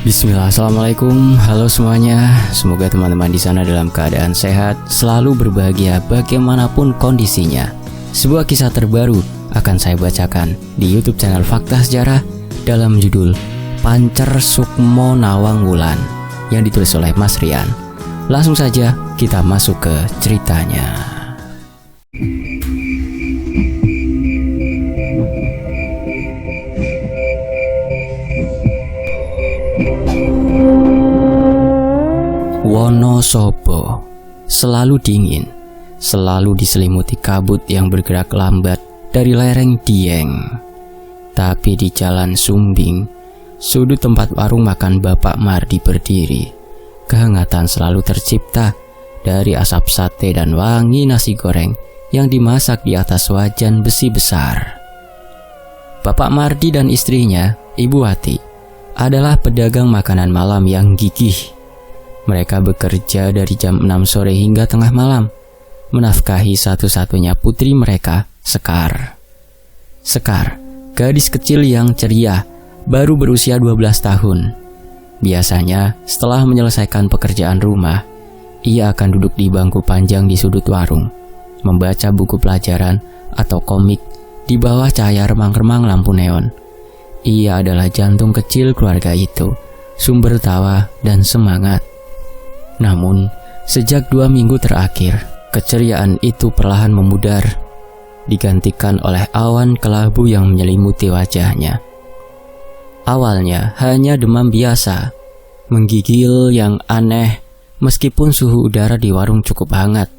Bismillah, assalamualaikum, halo semuanya. Semoga teman-teman di sana dalam keadaan sehat, selalu berbahagia bagaimanapun kondisinya. Sebuah kisah terbaru akan saya bacakan di YouTube channel Fakta Sejarah dalam judul Pancer Sukmo Nawang Wulan yang ditulis oleh Mas Rian. Langsung saja kita masuk ke ceritanya. Wonosobo selalu dingin, selalu diselimuti kabut yang bergerak lambat dari lereng Dieng. Tapi di Jalan Sumbing, sudut tempat warung makan Bapak Mardi berdiri, kehangatan selalu tercipta dari asap sate dan wangi nasi goreng yang dimasak di atas wajan besi besar. Bapak Mardi dan istrinya, Ibu Wati, adalah pedagang makanan malam yang gigih. Mereka bekerja dari jam 6 sore hingga tengah malam, menafkahi satu-satunya putri mereka, Sekar. Sekar, gadis kecil yang ceria, baru berusia 12 tahun. Biasanya, setelah menyelesaikan pekerjaan rumah, ia akan duduk di bangku panjang di sudut warung, membaca buku pelajaran atau komik di bawah cahaya remang-remang lampu neon. Ia adalah jantung kecil keluarga itu, sumber tawa dan semangat. Namun, sejak 2 minggu terakhir, keceriaan itu perlahan memudar, digantikan oleh awan kelabu yang menyelimuti wajahnya. Awalnya hanya demam biasa, menggigil yang aneh meskipun suhu udara di warung cukup hangat.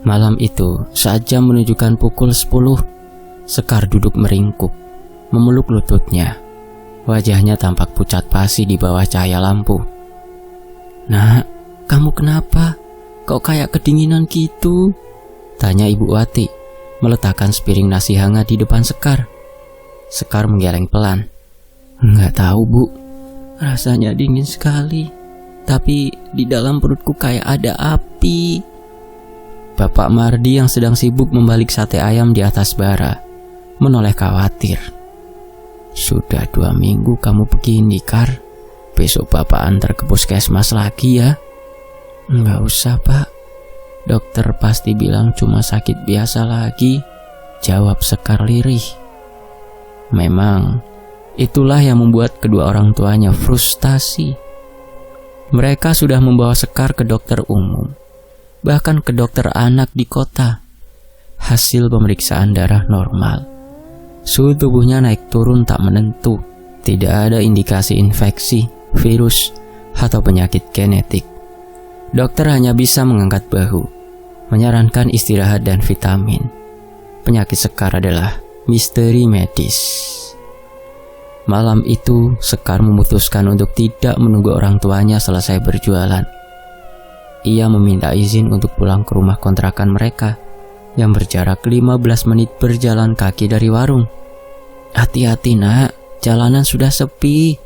Malam itu, saat jam menunjukkan pukul 10, Sekar duduk meringkuk, memeluk lututnya. Wajahnya tampak pucat pasi di bawah cahaya lampu. "Nak, kamu kenapa? Kok kayak kedinginan gitu?" tanya Ibu Wati, meletakkan sepiring nasi hangat di depan Sekar. Sekar menggeleng pelan. "Nggak tahu, Bu. Rasanya dingin sekali. Tapi di dalam perutku kayak ada api." Bapak Mardi yang sedang sibuk membalik sate ayam di atas bara menoleh khawatir. "Sudah 2 minggu kamu begini, Kar. Besok Bapak antar ke puskesmas lagi ya." "Nggak usah, Pak. Dokter pasti bilang cuma sakit biasa lagi," jawab Sekar lirih. Memang, itulah yang membuat kedua orang tuanya frustasi. Mereka sudah membawa Sekar ke dokter umum, bahkan ke dokter anak di kota. Hasil pemeriksaan darah normal. Suhu tubuhnya naik turun tak menentu. Tidak ada indikasi infeksi, virus, atau penyakit genetik. Dokter hanya bisa mengangkat bahu, menyarankan istirahat dan vitamin. Penyakit Sekar adalah misteri medis. Malam itu, Sekar memutuskan untuk tidak menunggu orang tuanya selesai berjualan. Ia meminta izin untuk pulang ke rumah kontrakan mereka yang berjarak 15 menit berjalan kaki dari warung. "Hati-hati, Nak, jalanan sudah sepi,"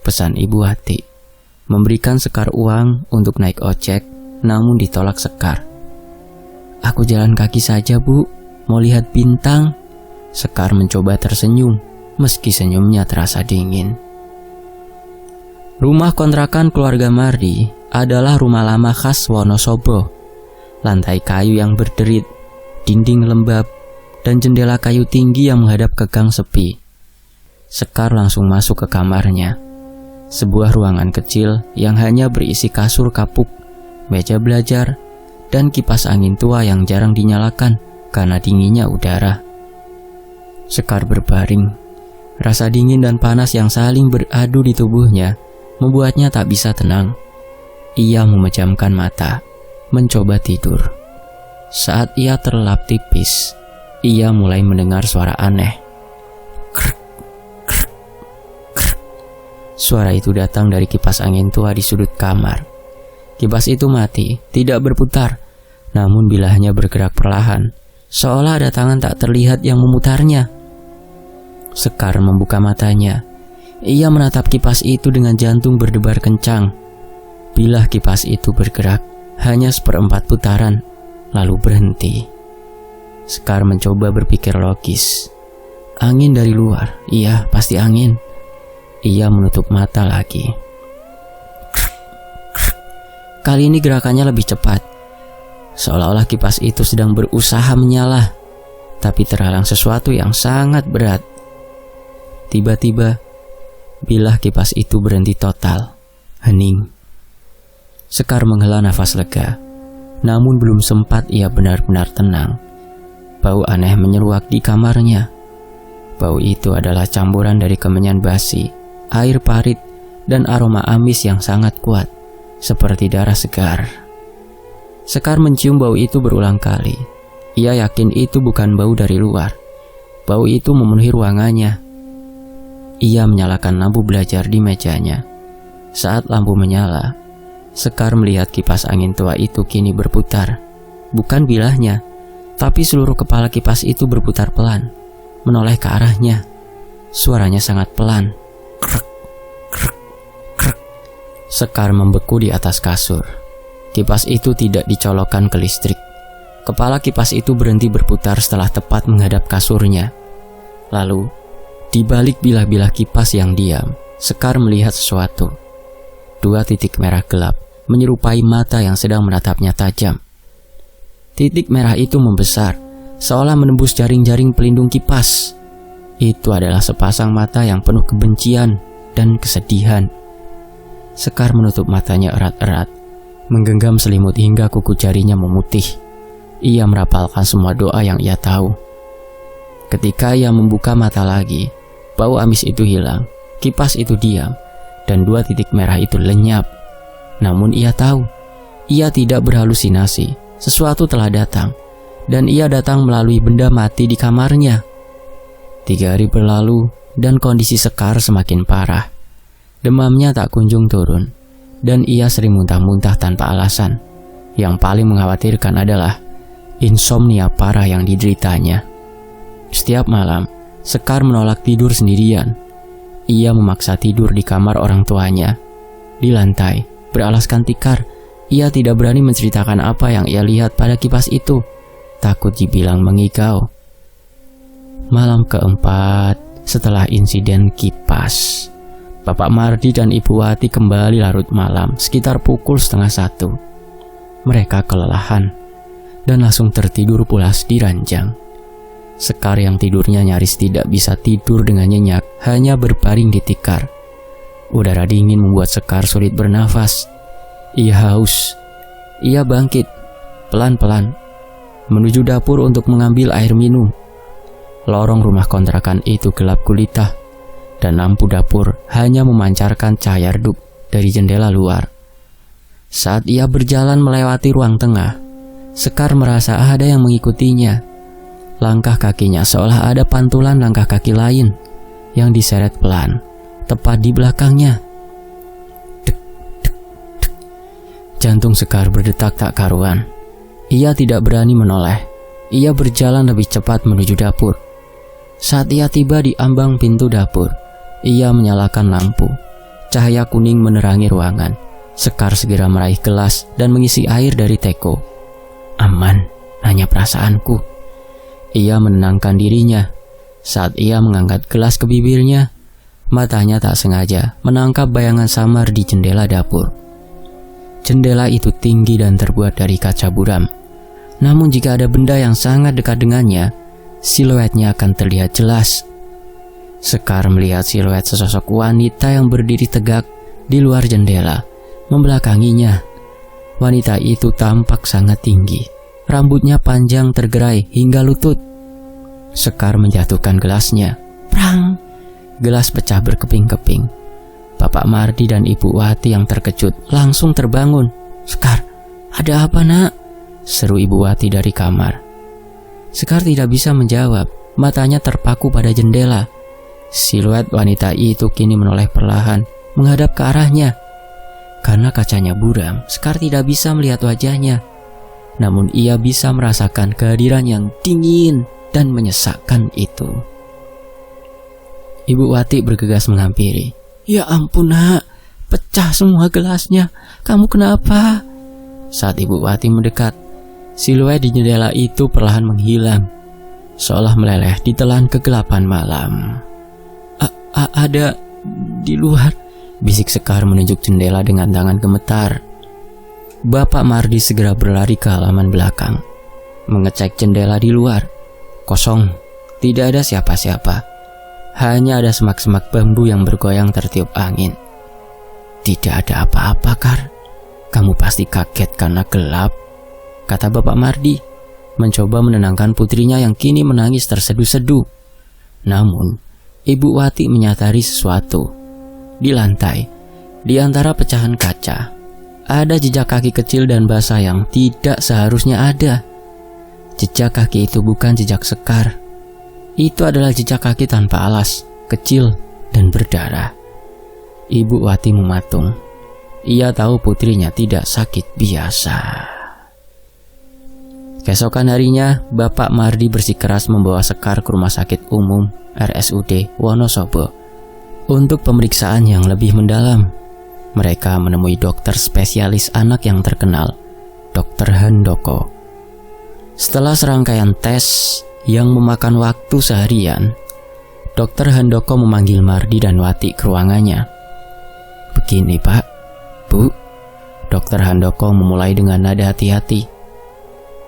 pesan Ibu Wati, memberikan Sekar uang untuk naik ojek, namun ditolak Sekar. "Aku jalan kaki saja, Bu, mau lihat bintang." Sekar mencoba tersenyum, meski senyumnya terasa dingin. Rumah kontrakan keluarga Mardi adalah rumah lama khas Wonosobo. Lantai kayu yang berderit, dinding lembab, dan jendela kayu tinggi yang menghadap ke gang sepi. Sekar langsung masuk ke kamarnya. Sebuah ruangan kecil yang hanya berisi kasur kapuk, meja belajar, dan kipas angin tua yang jarang dinyalakan karena dinginnya udara. Sekar berbaring. Rasa dingin dan panas yang saling beradu di tubuhnya membuatnya tak bisa tenang. Ia memejamkan mata, mencoba tidur. Saat ia terlelap tipis, ia mulai mendengar suara aneh. Krek, krek, krek. Suara itu datang dari kipas angin tua di sudut kamar. Kipas itu mati, tidak berputar, namun bilahnya bergerak perlahan, seolah ada tangan tak terlihat yang memutarnya. Sekar membuka matanya. Ia menatap kipas itu dengan jantung berdebar kencang. Bilah kipas itu bergerak hanya 1/4 putaran, lalu berhenti. Sekar mencoba berpikir logis. Angin dari luar, iya pasti angin. Ia menutup mata lagi. Kali ini gerakannya lebih cepat, seolah-olah kipas itu sedang berusaha menyala, tapi terhalang sesuatu yang sangat berat. Tiba-tiba, bilah kipas itu berhenti total, hening. Sekar menghela nafas lega, namun belum sempat ia benar-benar tenang. Bau aneh menyeruak di kamarnya. Bau itu adalah campuran dari kemenyan basi, air parit, dan aroma amis yang sangat kuat, seperti darah segar. Sekar mencium bau itu berulang kali. Ia yakin itu bukan bau dari luar. Bau itu memenuhi ruangannya. Ia menyalakan lampu belajar di mejanya. Saat lampu menyala, Sekar melihat kipas angin tua itu kini berputar. Bukan bilahnya, tapi seluruh kepala kipas itu berputar pelan, menoleh ke arahnya. Suaranya sangat pelan. Krek, krek, krek. Sekar membeku di atas kasur. Kipas itu tidak dicolokkan ke listrik. Kepala kipas itu berhenti berputar setelah tepat menghadap kasurnya. Lalu, di balik bilah-bilah kipas yang diam, Sekar melihat sesuatu. 2 titik merah gelap menyerupai mata yang sedang menatapnya tajam. Titik merah itu membesar, seolah menembus jaring-jaring pelindung kipas. Itu adalah sepasang mata yang penuh kebencian dan kesedihan. Sekar menutup matanya erat-erat, menggenggam selimut hingga kuku jarinya memutih. Ia merapalkan semua doa yang ia tahu. Ketika ia membuka mata lagi, bau amis itu hilang, kipas itu diam, dan 2 titik merah itu lenyap. Namun ia tahu, ia tidak berhalusinasi. Sesuatu telah datang, dan ia datang melalui benda mati di kamarnya. 3 hari berlalu, dan kondisi Sekar semakin parah. Demamnya tak kunjung turun, dan ia sering muntah-muntah tanpa alasan. Yang paling mengkhawatirkan adalah insomnia parah yang dideritanya. Setiap malam, Sekar menolak tidur sendirian. Ia memaksa tidur di kamar orang tuanya. Di lantai, beralaskan tikar, ia tidak berani menceritakan apa yang ia lihat pada kipas itu. Takut dibilang mengigau. Malam keempat setelah insiden kipas, Bapak Mardi dan Ibu Wati kembali larut malam sekitar pukul 12:30. Mereka kelelahan dan langsung tertidur pulas di ranjang. Sekar yang tidurnya nyaris tidak bisa tidur dengan nyenyak, hanya berbaring di tikar. Udara dingin membuat Sekar sulit bernafas. Ia haus. Ia bangkit pelan-pelan menuju dapur untuk mengambil air minum. Lorong rumah kontrakan itu gelap gulita, dan lampu dapur hanya memancarkan cahaya redup dari jendela luar. Saat ia berjalan melewati ruang tengah, Sekar merasa ada yang mengikutinya. Langkah kakinya seolah ada pantulan langkah kaki lain yang diseret pelan, tepat di belakangnya. Dek, dek, dek. Jantung Sekar berdetak tak karuan. Ia tidak berani menoleh. Ia berjalan lebih cepat menuju dapur. Saat ia tiba di ambang pintu dapur, ia menyalakan lampu. Cahaya kuning menerangi ruangan. Sekar segera meraih gelas dan mengisi air dari teko. Aman, hanya perasaanku. Ia menenangkan dirinya. Saat ia mengangkat gelas ke bibirnya, matanya tak sengaja menangkap bayangan samar di jendela dapur. Jendela itu tinggi dan terbuat dari kaca buram. Namun jika ada benda yang sangat dekat dengannya, siluetnya akan terlihat jelas. Sekar melihat siluet sesosok wanita yang berdiri tegak di luar jendela, membelakanginya. Wanita itu tampak sangat tinggi. Rambutnya panjang tergerai hingga lutut. Sekar menjatuhkan gelasnya. Prang! Gelas pecah berkeping-keping. Bapak Mardi dan Ibu Wati yang terkejut langsung terbangun. Sekar, ada apa nak? Seru Ibu Wati dari kamar. Sekar tidak bisa menjawab. Matanya terpaku pada jendela. Siluet wanita itu kini menoleh perlahan menghadap ke arahnya. Karena kacanya buram, Sekar tidak bisa melihat wajahnya. Namun ia bisa merasakan kehadiran yang dingin dan menyesakkan itu. Ibu Wati bergegas menghampiri. Ya ampun nak, pecah semua gelasnya. Kamu kenapa? Saat Ibu Wati mendekat, siluet di jendela itu perlahan menghilang, seolah meleleh di telan kegelapan malam. Di luar, bisik Sekar menunjuk jendela dengan tangan gemetar. Bapak Mardi segera berlari ke halaman belakang, mengecek jendela di luar. Kosong, tidak ada siapa-siapa. Hanya ada semak-semak bambu yang bergoyang tertiup angin. Tidak ada apa-apa, Kar. Kamu pasti kaget karena gelap, kata Bapak Mardi, mencoba menenangkan putrinya yang kini menangis terseduh-seduh. Namun, Ibu Wati menyadari sesuatu. Di lantai, di antara pecahan kaca, ada jejak kaki kecil dan basah yang tidak seharusnya ada. Jejak kaki itu bukan jejak Sekar. Itu adalah jejak kaki tanpa alas, kecil dan berdarah. Ibu Wati mematung. Ia tahu putrinya tidak sakit biasa. Keesokan harinya, Bapak Mardi bersikeras membawa Sekar ke rumah sakit umum RSUD Wonosobo untuk pemeriksaan yang lebih mendalam. Mereka menemui dokter spesialis anak yang terkenal, Dr. Handoko. Setelah serangkaian tes yang memakan waktu seharian, Dr. Handoko memanggil Mardi dan Wati ke ruangannya. Begini, Pak, Bu, Dr. Handoko memulai dengan nada hati-hati.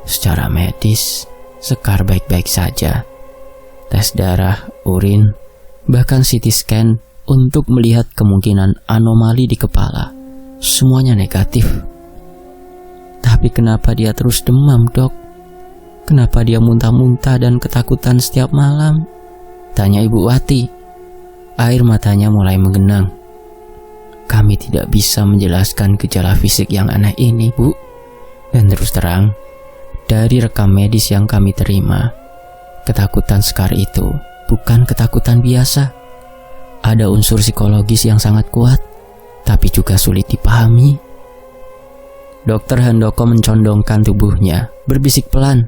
Secara medis, Sekar baik-baik saja. Tes darah, urin, bahkan CT scan untuk melihat kemungkinan anomali di kepala, semuanya negatif. Tapi kenapa dia terus demam, Dok? Kenapa dia muntah-muntah dan ketakutan setiap malam? Tanya Ibu Wati. Air matanya mulai menggenang. Kami tidak bisa menjelaskan gejala fisik yang aneh ini, Bu. Dan terus terang, dari rekam medis yang kami terima, ketakutan Sekar itu bukan ketakutan biasa. Ada unsur psikologis yang sangat kuat, tapi juga sulit dipahami. Dr. Handoko mencondongkan tubuhnya, berbisik pelan.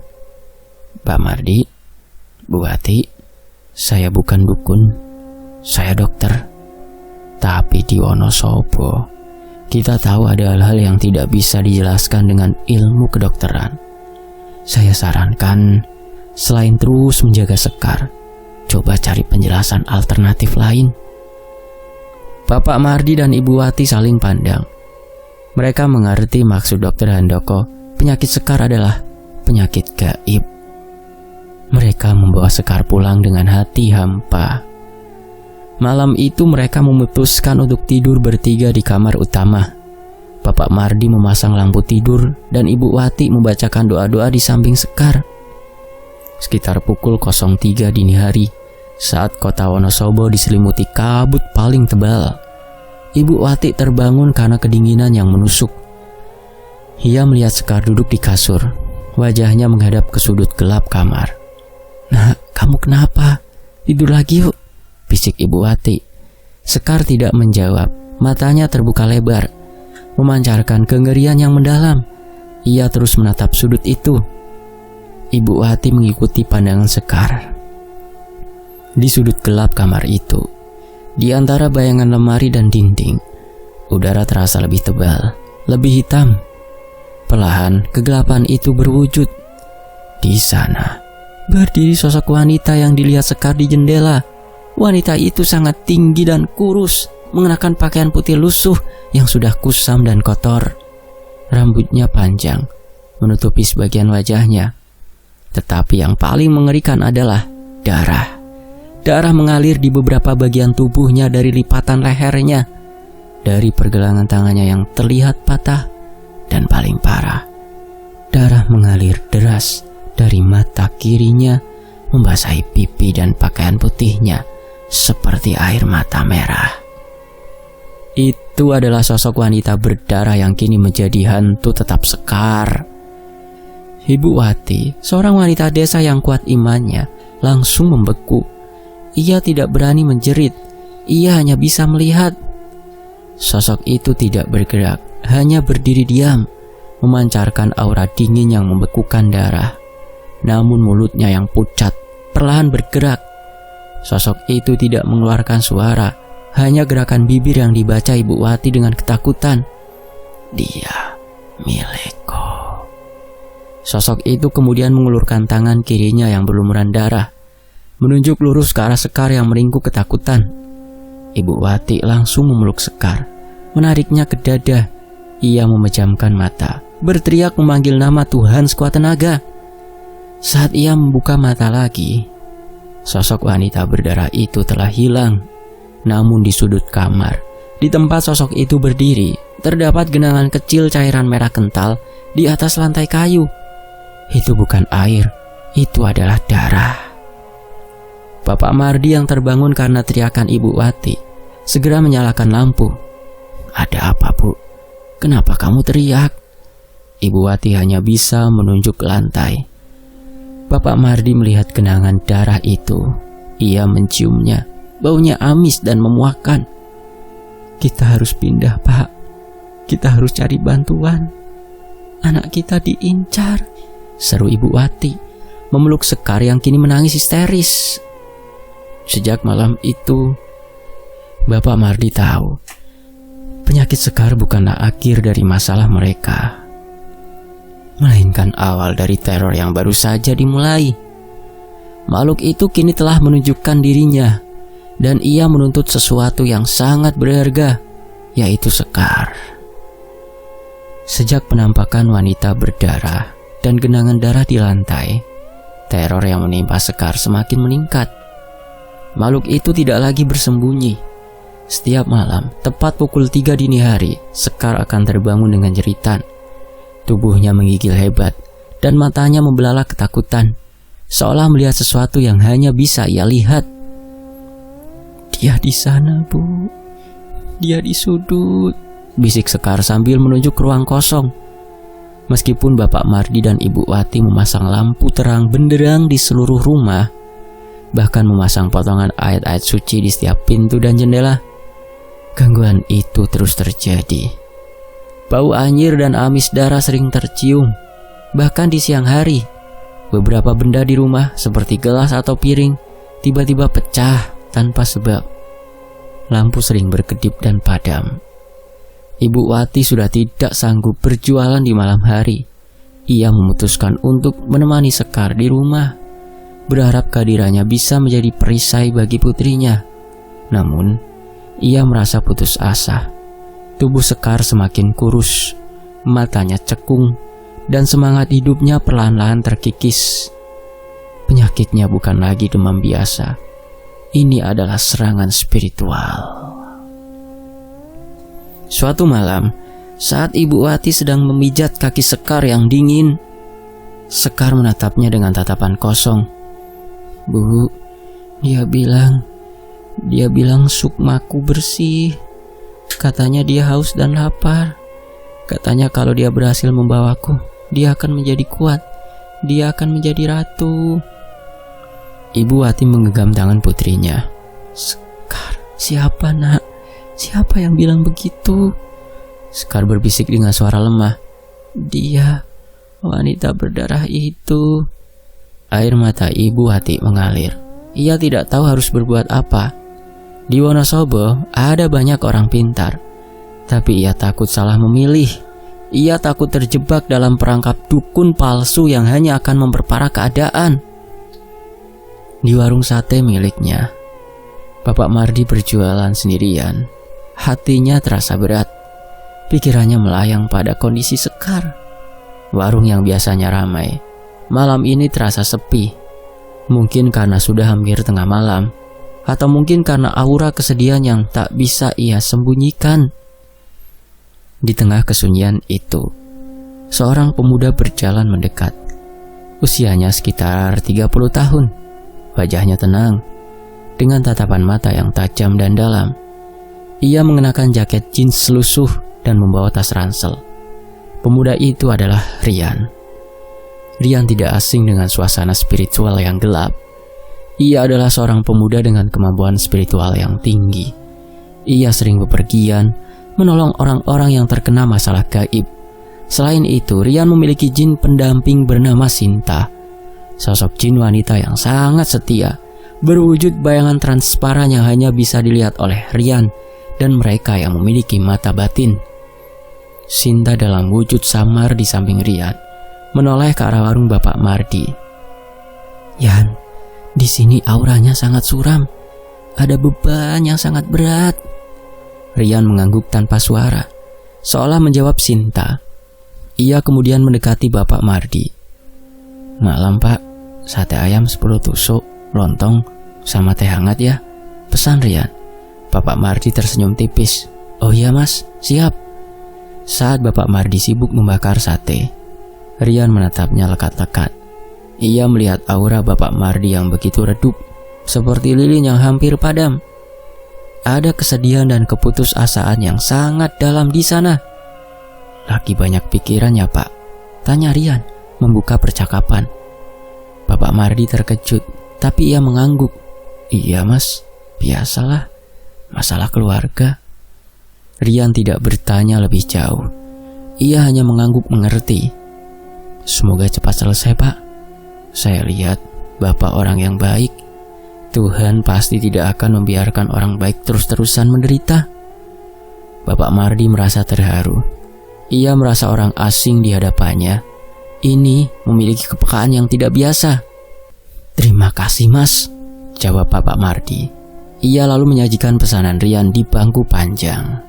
Pak Mardi, Bu Wati, saya bukan dukun, saya dokter. Tapi di Wonosobo, kita tahu ada hal-hal yang tidak bisa dijelaskan dengan ilmu kedokteran. Saya sarankan, selain terus menjaga Sekar, coba cari penjelasan alternatif lain. Bapak Mardi dan Ibu Wati saling pandang. Mereka mengerti maksud Dr. Handoko. Penyakit Sekar adalah penyakit gaib. Mereka membawa Sekar pulang dengan hati hampa. Malam itu mereka memutuskan untuk tidur bertiga di kamar utama. Bapak Mardi memasang lampu tidur dan Ibu Wati membacakan doa-doa di samping Sekar. Sekitar pukul 03 dini hari, saat kota Wonosobo diselimuti kabut paling tebal, Ibu Wati terbangun karena kedinginan yang menusuk. Ia melihat Sekar duduk di kasur, wajahnya menghadap ke sudut gelap kamar. Nak, kamu kenapa? Tidur lagi yuk, bisik Ibu Wati. Sekar tidak menjawab, matanya terbuka lebar, memancarkan kengerian yang mendalam. Ia terus menatap sudut itu. Ibu Wati mengikuti pandangan Sekar. Di sudut gelap kamar itu, di antara bayangan lemari dan dinding, udara terasa lebih tebal, lebih hitam. Perlahan kegelapan itu berwujud. Di sana berdiri sosok wanita yang dilihat Sekar di jendela. Wanita itu sangat tinggi dan kurus, mengenakan pakaian putih lusuh yang sudah kusam dan kotor. Rambutnya panjang, menutupi sebagian wajahnya. Tetapi yang paling mengerikan adalah darah. Darah mengalir di beberapa bagian tubuhnya dari lipatan lehernya, dari pergelangan tangannya yang terlihat patah, dan paling parah, darah mengalir deras dari mata kirinya, membasahi pipi dan pakaian putihnya seperti air mata merah. Itu adalah sosok wanita berdarah yang kini menjadi hantu tetap Sekar. Ibu Wati, seorang wanita desa yang kuat imannya, langsung membeku. Ia tidak berani menjerit, ia hanya bisa melihat. Sosok itu tidak bergerak, hanya berdiri diam, memancarkan aura dingin yang membekukan darah. Namun mulutnya yang pucat perlahan bergerak. Sosok itu tidak mengeluarkan suara, hanya gerakan bibir yang dibaca Ibu Wati dengan ketakutan. Dia milikku. Sosok itu kemudian mengulurkan tangan kirinya yang berlumuran darah, menunjuk lurus ke arah Sekar yang meringkuk ketakutan. Ibu Wati langsung memeluk Sekar, menariknya ke dada. Ia memejamkan mata, berteriak memanggil nama Tuhan sekuat tenaga. Saat ia membuka mata lagi, sosok wanita berdarah itu telah hilang. Namun di sudut kamar, di tempat sosok itu berdiri, terdapat genangan kecil cairan merah kental di atas lantai kayu. Itu bukan air, itu adalah darah. Bapak Mardi yang terbangun karena teriakan Ibu Wati segera menyalakan lampu. "Ada apa, Bu? Kenapa kamu teriak?" Ibu Wati hanya bisa menunjuk ke lantai. Bapak Mardi melihat genangan darah itu. Ia menciumnya. Baunya amis dan memuakkan. "Kita harus pindah, Pak. Kita harus cari bantuan. Anak kita diincar," seru Ibu Wati, memeluk Sekar yang kini menangis histeris. Sejak malam itu, Bapak Mardi tahu penyakit Sekar bukanlah akhir dari masalah mereka, melainkan awal dari teror yang baru saja dimulai. Makhluk itu kini telah menunjukkan dirinya, dan ia menuntut sesuatu yang sangat berharga, yaitu Sekar. Sejak penampakan wanita berdarah dan genangan darah di lantai, teror yang menimpa Sekar semakin meningkat. Makhluk itu tidak lagi bersembunyi. Setiap malam, tepat pukul 3 dini hari, Sekar akan terbangun dengan jeritan. Tubuhnya menggigil hebat, dan matanya membelalak ketakutan, seolah melihat sesuatu yang hanya bisa ia lihat. "Dia di sana, Bu. Dia di sudut," bisik Sekar sambil menunjuk ke ruang kosong. Meskipun Bapak Mardi dan Ibu Wati memasang lampu terang benderang di seluruh rumah, bahkan memasang potongan ayat-ayat suci di setiap pintu dan jendela, gangguan itu terus terjadi. Bau anyir dan amis darah sering tercium. Bahkan di siang hari, beberapa benda di rumah seperti gelas atau piring tiba-tiba pecah tanpa sebab. Lampu sering berkedip dan padam. Ibu Wati sudah tidak sanggup berjualan di malam hari. Ia memutuskan untuk menemani Sekar di rumah, berharap kehadirannya bisa menjadi perisai bagi putrinya. Namun, ia merasa putus asa. Tubuh Sekar semakin kurus, matanya cekung, dan semangat hidupnya perlahan-lahan terkikis. Penyakitnya bukan lagi demam biasa. Ini adalah serangan spiritual. Suatu malam, saat Ibu Wati sedang memijat kaki Sekar yang dingin, Sekar menatapnya dengan tatapan kosong. "Bu, dia bilang sukmaku bersih. Katanya dia haus dan lapar. Katanya kalau dia berhasil membawaku, dia akan menjadi kuat. Dia akan menjadi ratu." Ibu Wati menggenggam tangan putrinya. "Sekar, siapa, Nak? Siapa yang bilang begitu?" Sekar berbisik dengan suara lemah. "Dia, wanita berdarah itu." Air mata Ibu Wati mengalir. Ia tidak tahu harus berbuat apa. Di Wonosobo ada banyak orang pintar, tapi ia takut salah memilih. Ia takut terjebak dalam perangkap dukun palsu yang hanya akan memperparah keadaan. Di warung sate miliknya, Bapak Mardi berjualan sendirian. Hatinya terasa berat. Pikirannya melayang pada kondisi Sekar. Warung yang biasanya ramai, malam ini terasa sepi. Mungkin karena sudah hampir tengah malam, atau mungkin karena aura kesedihan yang tak bisa ia sembunyikan. Di tengah kesunyian itu, seorang pemuda berjalan mendekat. Usianya sekitar 30 tahun. Wajahnya tenang, dengan tatapan mata yang tajam dan dalam. Ia mengenakan jaket jeans lusuh dan membawa tas ransel. Pemuda itu adalah Rian. Rian tidak asing dengan suasana spiritual yang gelap. Ia adalah seorang pemuda dengan kemampuan spiritual yang tinggi. Ia sering bepergian, menolong orang-orang yang terkena masalah gaib. Selain itu, Rian memiliki jin pendamping bernama Sinta. Sosok jin wanita yang sangat setia, berwujud bayangan transparan yang hanya bisa dilihat oleh Rian dan mereka yang memiliki mata batin. Sinta dalam wujud samar di samping Rian, menoleh ke arah warung Bapak Mardi. "Yan, di sini auranya sangat suram. ada beban yang sangat berat. Rian mengangguk tanpa suara, seolah menjawab Sinta. Ia kemudian mendekati Bapak Mardi. "Malam Pak, sate ayam 10 tusuk, lontong, sama teh hangat ya," pesan Rian. Bapak Mardi tersenyum tipis. "Oh iya Mas, siap." Saat Bapak Mardi sibuk membakar sate, Rian menatapnya lekat-lekat. Ia melihat aura Bapak Mardi yang begitu redup, seperti lilin yang hampir padam. Ada kesedihan dan keputusasaan yang sangat dalam di sana. "Lagi banyak pikiran ya Pak?" tanya Rian, membuka percakapan. Bapak Mardi terkejut, tapi ia mengangguk. "Iya Mas, biasalah, masalah keluarga." Rian tidak bertanya lebih jauh. Ia hanya mengangguk mengerti. "Semoga cepat selesai Pak. Saya lihat Bapak orang yang baik. Tuhan pasti tidak akan membiarkan orang baik terus-terusan menderita." Bapak Mardi merasa terharu. Ia merasa orang asing di hadapannya ini memiliki kepekaan yang tidak biasa. "Terima kasih Mas," jawab Bapak Mardi. Ia lalu menyajikan pesanan Rian di bangku panjang.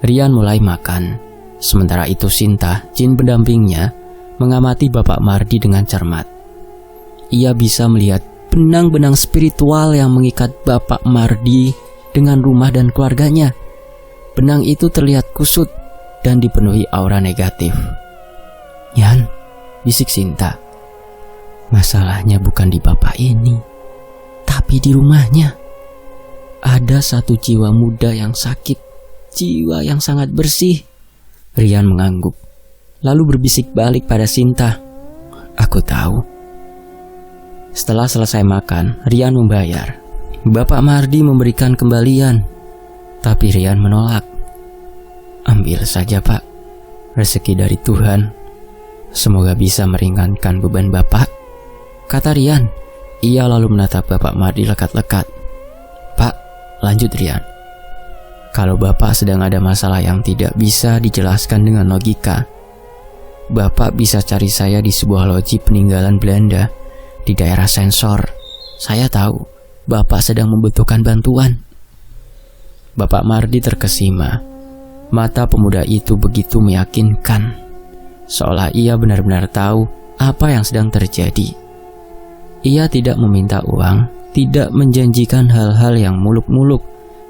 Rian mulai makan. Sementara itu Sinta, jin pendampingnya, mengamati Bapak Mardi dengan cermat. Ia bisa melihat benang-benang spiritual yang mengikat Bapak Mardi dengan rumah dan keluarganya. Benang itu terlihat kusut dan dipenuhi aura negatif. "Yan," bisik Sinta, "masalahnya bukan di bapak ini, tapi di rumahnya. Ada satu jiwa muda yang sakit, jiwa yang sangat bersih." Rian mengangguk, lalu berbisik balik pada Sinta, "Aku tahu." Setelah selesai makan, Rian membayar. Bapak Mardi memberikan kembalian, tapi Rian menolak. "Ambil saja Pak, rezeki dari Tuhan. Semoga bisa meringankan beban Bapak," kata Rian. Ia lalu menatap Bapak Mardi lekat-lekat. "Pak," lanjut Rian, "kalau Bapak sedang ada masalah yang tidak bisa dijelaskan dengan logika, Bapak bisa cari saya di sebuah loji peninggalan Belanda di daerah Sensor. Saya tahu Bapak sedang membutuhkan bantuan." Bapak Mardi terkesima. Mata pemuda itu begitu meyakinkan, seolah ia benar-benar tahu apa yang sedang terjadi. Ia tidak meminta uang, tidak menjanjikan hal-hal yang muluk-muluk,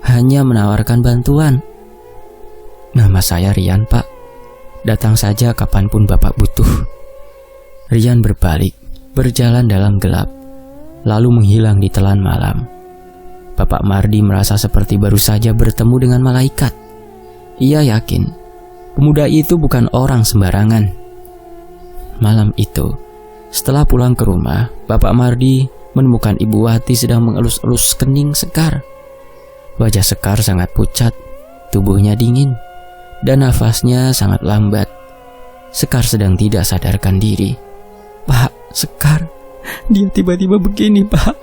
hanya menawarkan bantuan. "Nama saya Rian Pak, datang saja kapanpun Bapak butuh." Rian berbalik, berjalan dalam gelap, lalu menghilang di telan malam. Bapak Mardi merasa seperti baru saja bertemu dengan malaikat. Ia yakin pemuda itu bukan orang sembarangan. Malam itu, setelah pulang ke rumah, Bapak Mardi menemukan Ibu Wati sedang mengelus-elus kening Sekar. Wajah Sekar sangat pucat, tubuhnya dingin, dan nafasnya sangat lambat. Sekar sedang tidak sadarkan diri. "Pak, Sekar, dia tiba-tiba begini Pak.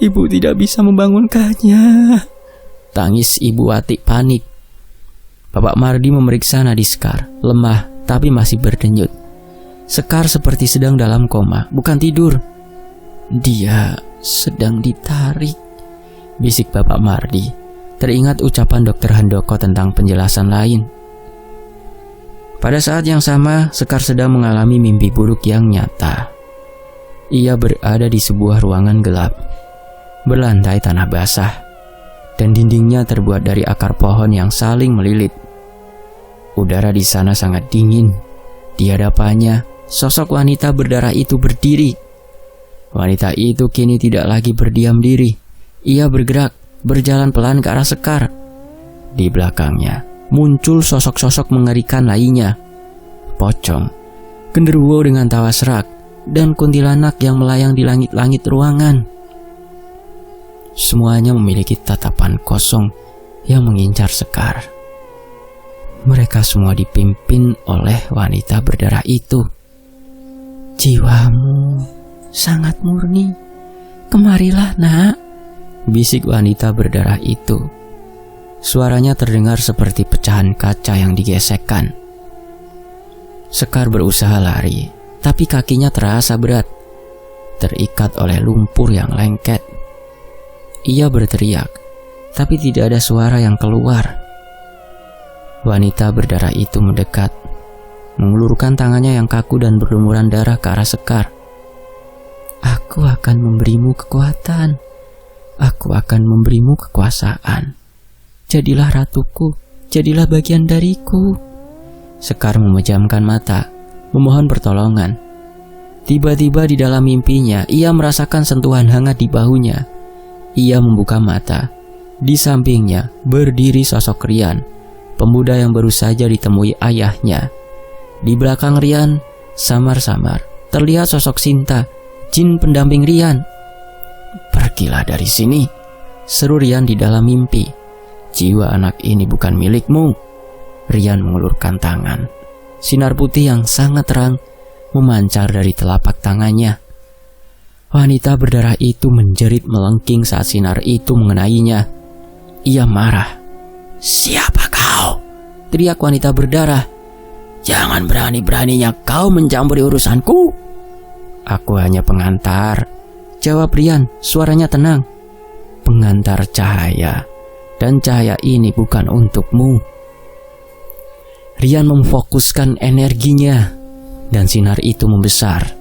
Ibu tidak bisa membangunkannya," tangis Ibu Wati panik. Bapak Mardi memeriksa nadi Sekar, lemah tapi masih berdenyut. Sekar seperti sedang dalam koma, bukan tidur. "Dia sedang ditarik," bisik Bapak Mardi. Teringat ucapan Dr. Handoko tentang penjelasan lain. Pada saat yang sama, Sekar sedang mengalami mimpi buruk yang nyata. Ia berada di sebuah ruangan gelap, berlantai tanah basah, dan dindingnya terbuat dari akar pohon yang saling melilit. Udara di sana sangat dingin. Di hadapannya, sosok wanita berdarah itu berdiri. Wanita itu kini tidak lagi berdiam diri. Ia bergerak, berjalan pelan ke arah Sekar. Di belakangnya muncul sosok-sosok mengerikan lainnya. Pocong, genderuwo dengan tawa serak, dan kuntilanak yang melayang di langit-langit ruangan. Semuanya memiliki tatapan kosong yang mengincar Sekar. Mereka semua dipimpin oleh wanita berdarah itu. "Jiwamu sangat murni. Kemarilah nak," bisik wanita berdarah itu. Suaranya terdengar seperti pecahan kaca yang digesekkan. Sekar berusaha lari, tapi kakinya terasa berat, terikat oleh lumpur yang lengket. Ia berteriak, tapi tidak ada suara yang keluar. Wanita berdarah itu mendekat, mengulurkan tangannya yang kaku dan berlumuran darah ke arah Sekar. Aku akan memberimu kekuatan. Aku akan memberimu kekuasaan. Jadilah ratuku, jadilah bagian dariku. Sekar memejamkan mata, memohon pertolongan. Tiba-tiba di dalam mimpinya, ia merasakan sentuhan hangat di bahunya. Ia membuka mata. Di sampingnya berdiri sosok Rian, pemuda yang baru saja ditemui ayahnya. Di belakang Rian, samar-samar terlihat sosok Sinta, jin pendamping Rian. Pergilah dari sini, seru Rian di dalam mimpi. Jiwa anak ini bukan milikmu. Rian mengulurkan tangan. Sinar putih yang sangat terang memancar dari telapak tangannya. Wanita berdarah itu menjerit melengking saat sinar itu mengenainya. Ia marah. Siapa kau? Teriak wanita berdarah. Jangan berani-beraninya kau mencampuri urusanku. Aku hanya pengantar, jawab Rian, suaranya tenang. Pengantar cahaya, dan cahaya ini bukan untukmu. Rian memfokuskan energinya, dan sinar itu membesar,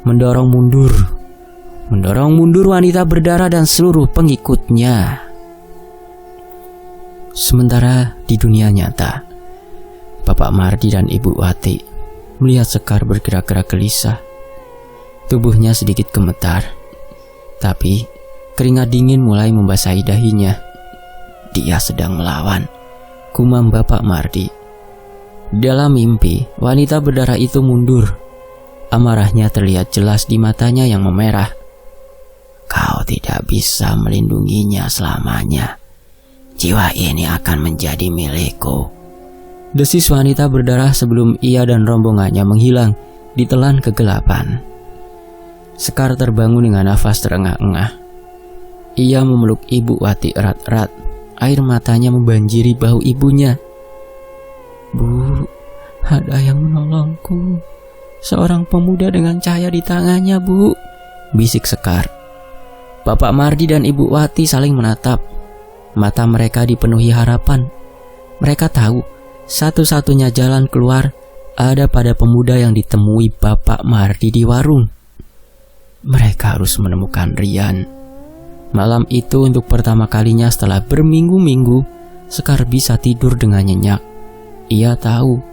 mendorong mundur wanita berdarah dan seluruh pengikutnya. Sementara di dunia nyata, Bapak Mardi dan Ibu Wati melihat Sekar bergerak-gerak gelisah. Tubuhnya sedikit gemetar, tapi keringat dingin mulai membasahi dahinya. Dia sedang melawan, gumam Bapak Mardi. Dalam mimpi, wanita berdarah itu mundur. Amarahnya terlihat jelas di matanya yang memerah. Kau tidak bisa melindunginya selamanya. Jiwa ini akan menjadi milikku. Desis wanita berdarah sebelum ia dan rombongannya menghilang ditelan kegelapan. Sekar terbangun dengan nafas terengah-engah. Ia memeluk Ibu Wati erat-erat. Air matanya membanjiri bahu ibunya. Bu, ada yang menolongku. Seorang pemuda dengan cahaya di tangannya, Bu, bisik Sekar. Bapak Mardi dan Ibu Wati saling menatap. Mata mereka dipenuhi harapan. Mereka tahu satu-satunya jalan keluar ada pada pemuda yang ditemui Bapak Mardi di warung. Mereka harus menemukan Rian. Malam itu untuk pertama kalinya setelah berminggu-minggu, Sekar bisa tidur dengan nyenyak. Ia tahu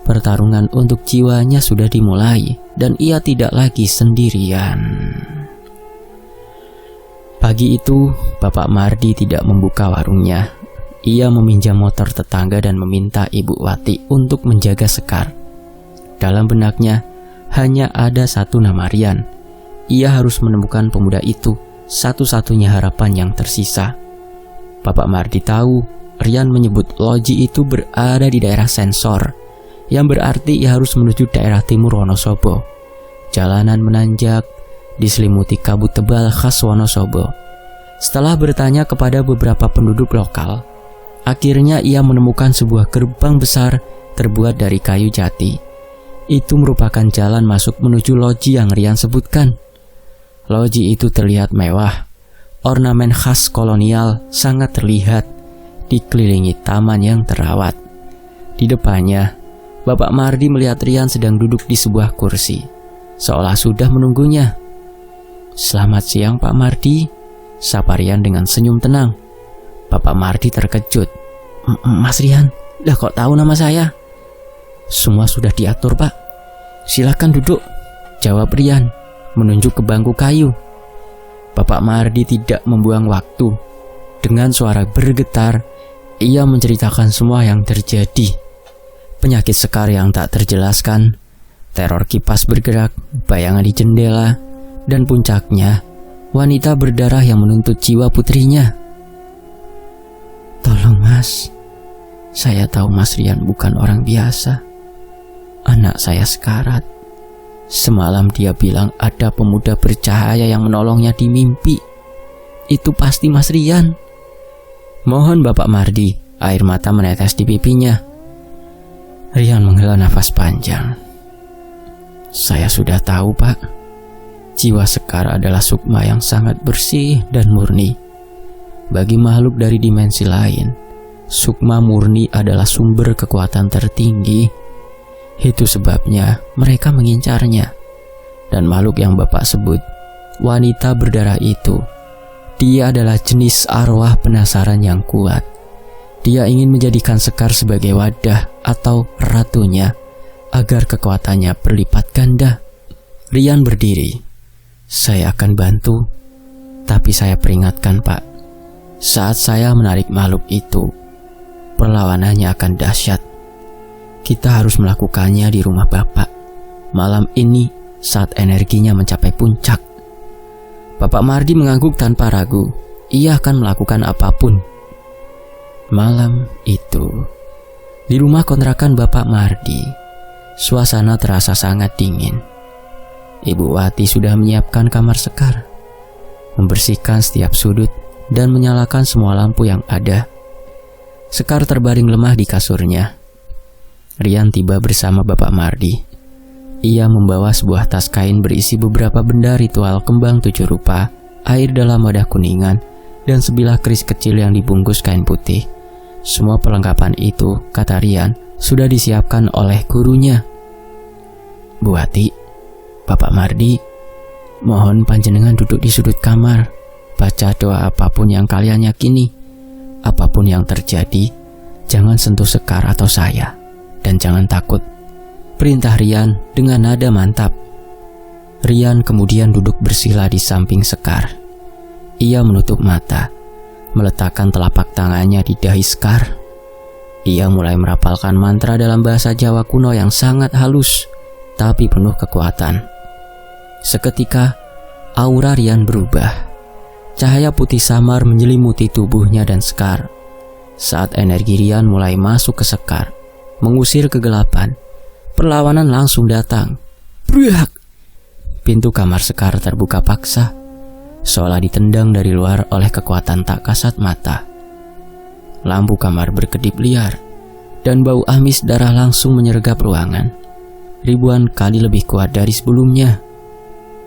pertarungan untuk jiwanya sudah dimulai dan ia tidak lagi sendirian. Pagi itu, Bapak Mardi tidak membuka warungnya. Ia meminjam motor tetangga dan meminta Ibu Wati untuk menjaga Sekar. Dalam benaknya, hanya ada satu nama Rian. Ia harus menemukan pemuda itu, satu-satunya harapan yang tersisa. Bapak Mardi tahu, Rian menyebut loji itu berada di daerah sensor, yang berarti ia harus menuju daerah timur Wonosobo. Jalanan menanjak, diselimuti kabut tebal khas Wonosobo. Setelah bertanya kepada beberapa penduduk lokal, akhirnya ia menemukan sebuah gerbang besar terbuat dari kayu jati. Itu merupakan jalan masuk menuju loji yang Rian sebutkan. Loji itu terlihat mewah. Ornamen khas kolonial sangat terlihat, dikelilingi taman yang terawat. Di depannya, Bapak Mardi melihat Rian sedang duduk di sebuah kursi, seolah sudah menunggunya. Selamat siang Pak Mardi, sapa Rian dengan senyum tenang. Bapak Mardi terkejut. Mas Rian, lah kok tahu nama saya? Semua sudah diatur Pak. Silakan duduk, jawab Rian, menunjuk ke bangku kayu. Bapak Mardi tidak membuang waktu. Dengan suara bergetar, ia menceritakan semua yang terjadi. Penyakit Sekar yang tak terjelaskan, teror kipas bergerak, bayangan di jendela, dan puncaknya, wanita berdarah yang menuntut jiwa putrinya. Tolong Mas, saya tahu Mas Rian bukan orang biasa. Anak saya sekarat. Semalam dia bilang ada pemuda bercahaya yang menolongnya di mimpi. Itu pasti Mas Rian. Mohon Bapak Mardi, air mata menetes di pipinya. Rian menghela nafas panjang. Saya sudah tahu Pak. Jiwa Sekar adalah sukma yang sangat bersih dan murni. Bagi makhluk dari dimensi lain, sukma murni adalah sumber kekuatan tertinggi. Itu sebabnya mereka mengincarnya. Dan makhluk yang Bapak sebut, wanita berdarah itu, dia adalah jenis arwah penasaran yang kuat. Dia ingin menjadikan Sekar sebagai wadah atau ratunya, agar kekuatannya berlipat ganda. Rian berdiri. Saya akan bantu, tapi saya peringatkan Pak, saat saya menarik makhluk itu, perlawanannya akan dahsyat. Kita harus melakukannya di rumah Bapak malam ini saat energinya mencapai puncak. Bapak Mardi mengangguk tanpa ragu. Ia akan melakukan apapun. Malam itu, di rumah kontrakan Bapak Mardi, suasana terasa sangat dingin. Ibu Wati sudah menyiapkan kamar Sekar, membersihkan setiap sudut dan menyalakan semua lampu yang ada. Sekar terbaring lemah di kasurnya. Rian tiba bersama Bapak Mardi. Ia membawa sebuah tas kain berisi beberapa benda ritual kembang 7 rupa, air dalam wadah kuningan, dan sebilah keris kecil yang dibungkus kain putih. Semua perlengkapan itu, kata Rian, sudah disiapkan oleh gurunya. Bu Wati, Bapak Mardi, mohon panjenengan duduk di sudut kamar, baca doa apapun yang kalian yakini. Apapun yang terjadi, jangan sentuh Sekar atau saya, dan jangan takut. Perintah Rian dengan nada mantap. Rian kemudian duduk bersila di samping Sekar. Ia menutup mata, meletakkan telapak tangannya di dahi Sekar. Ia mulai merapalkan mantra dalam bahasa Jawa kuno yang sangat halus, tapi penuh kekuatan. Seketika, aura Rian berubah. Cahaya putih samar menyelimuti tubuhnya dan Sekar. Saat energi Rian mulai masuk ke Sekar, mengusir kegelapan, perlawanan langsung datang. Bruak! Pintu kamar Sekar terbuka paksa, seolah ditendang dari luar oleh kekuatan tak kasat mata. Lampu kamar berkedip liar, dan bau amis darah langsung menyergap ruangan. Ribuan kali lebih kuat dari sebelumnya.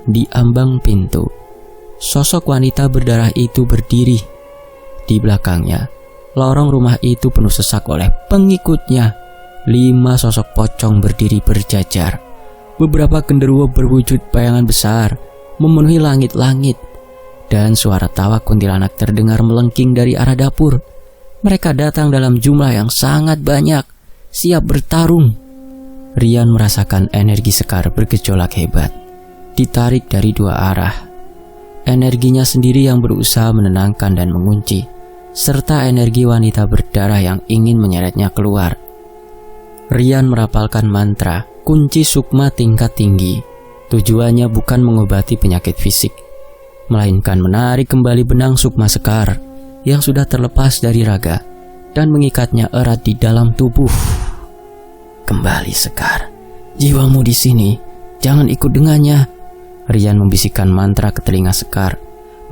Di ambang pintu, sosok wanita berdarah itu berdiri. Di belakangnya, lorong rumah itu penuh sesak oleh pengikutnya. 5 sosok pocong berdiri berjajar. Beberapa genderuwo berwujud bayangan besar memenuhi langit-langit, dan suara tawa kuntilanak terdengar melengking dari arah dapur. Mereka datang dalam jumlah yang sangat banyak, siap bertarung. Rian merasakan energi Sekar bergejolak hebat, ditarik dari 2 arah. Energinya sendiri yang berusaha menenangkan dan mengunci, serta energi wanita berdarah yang ingin menyeretnya keluar. Rian merapalkan mantra kunci sukma tingkat tinggi. Tujuannya bukan mengobati penyakit fisik, melainkan menarik kembali benang sukma Sekar yang sudah terlepas dari raga dan mengikatnya erat di dalam tubuh. Kembali Sekar, jiwamu di sini, jangan ikut dengannya. Rian membisikkan mantra ke telinga Sekar,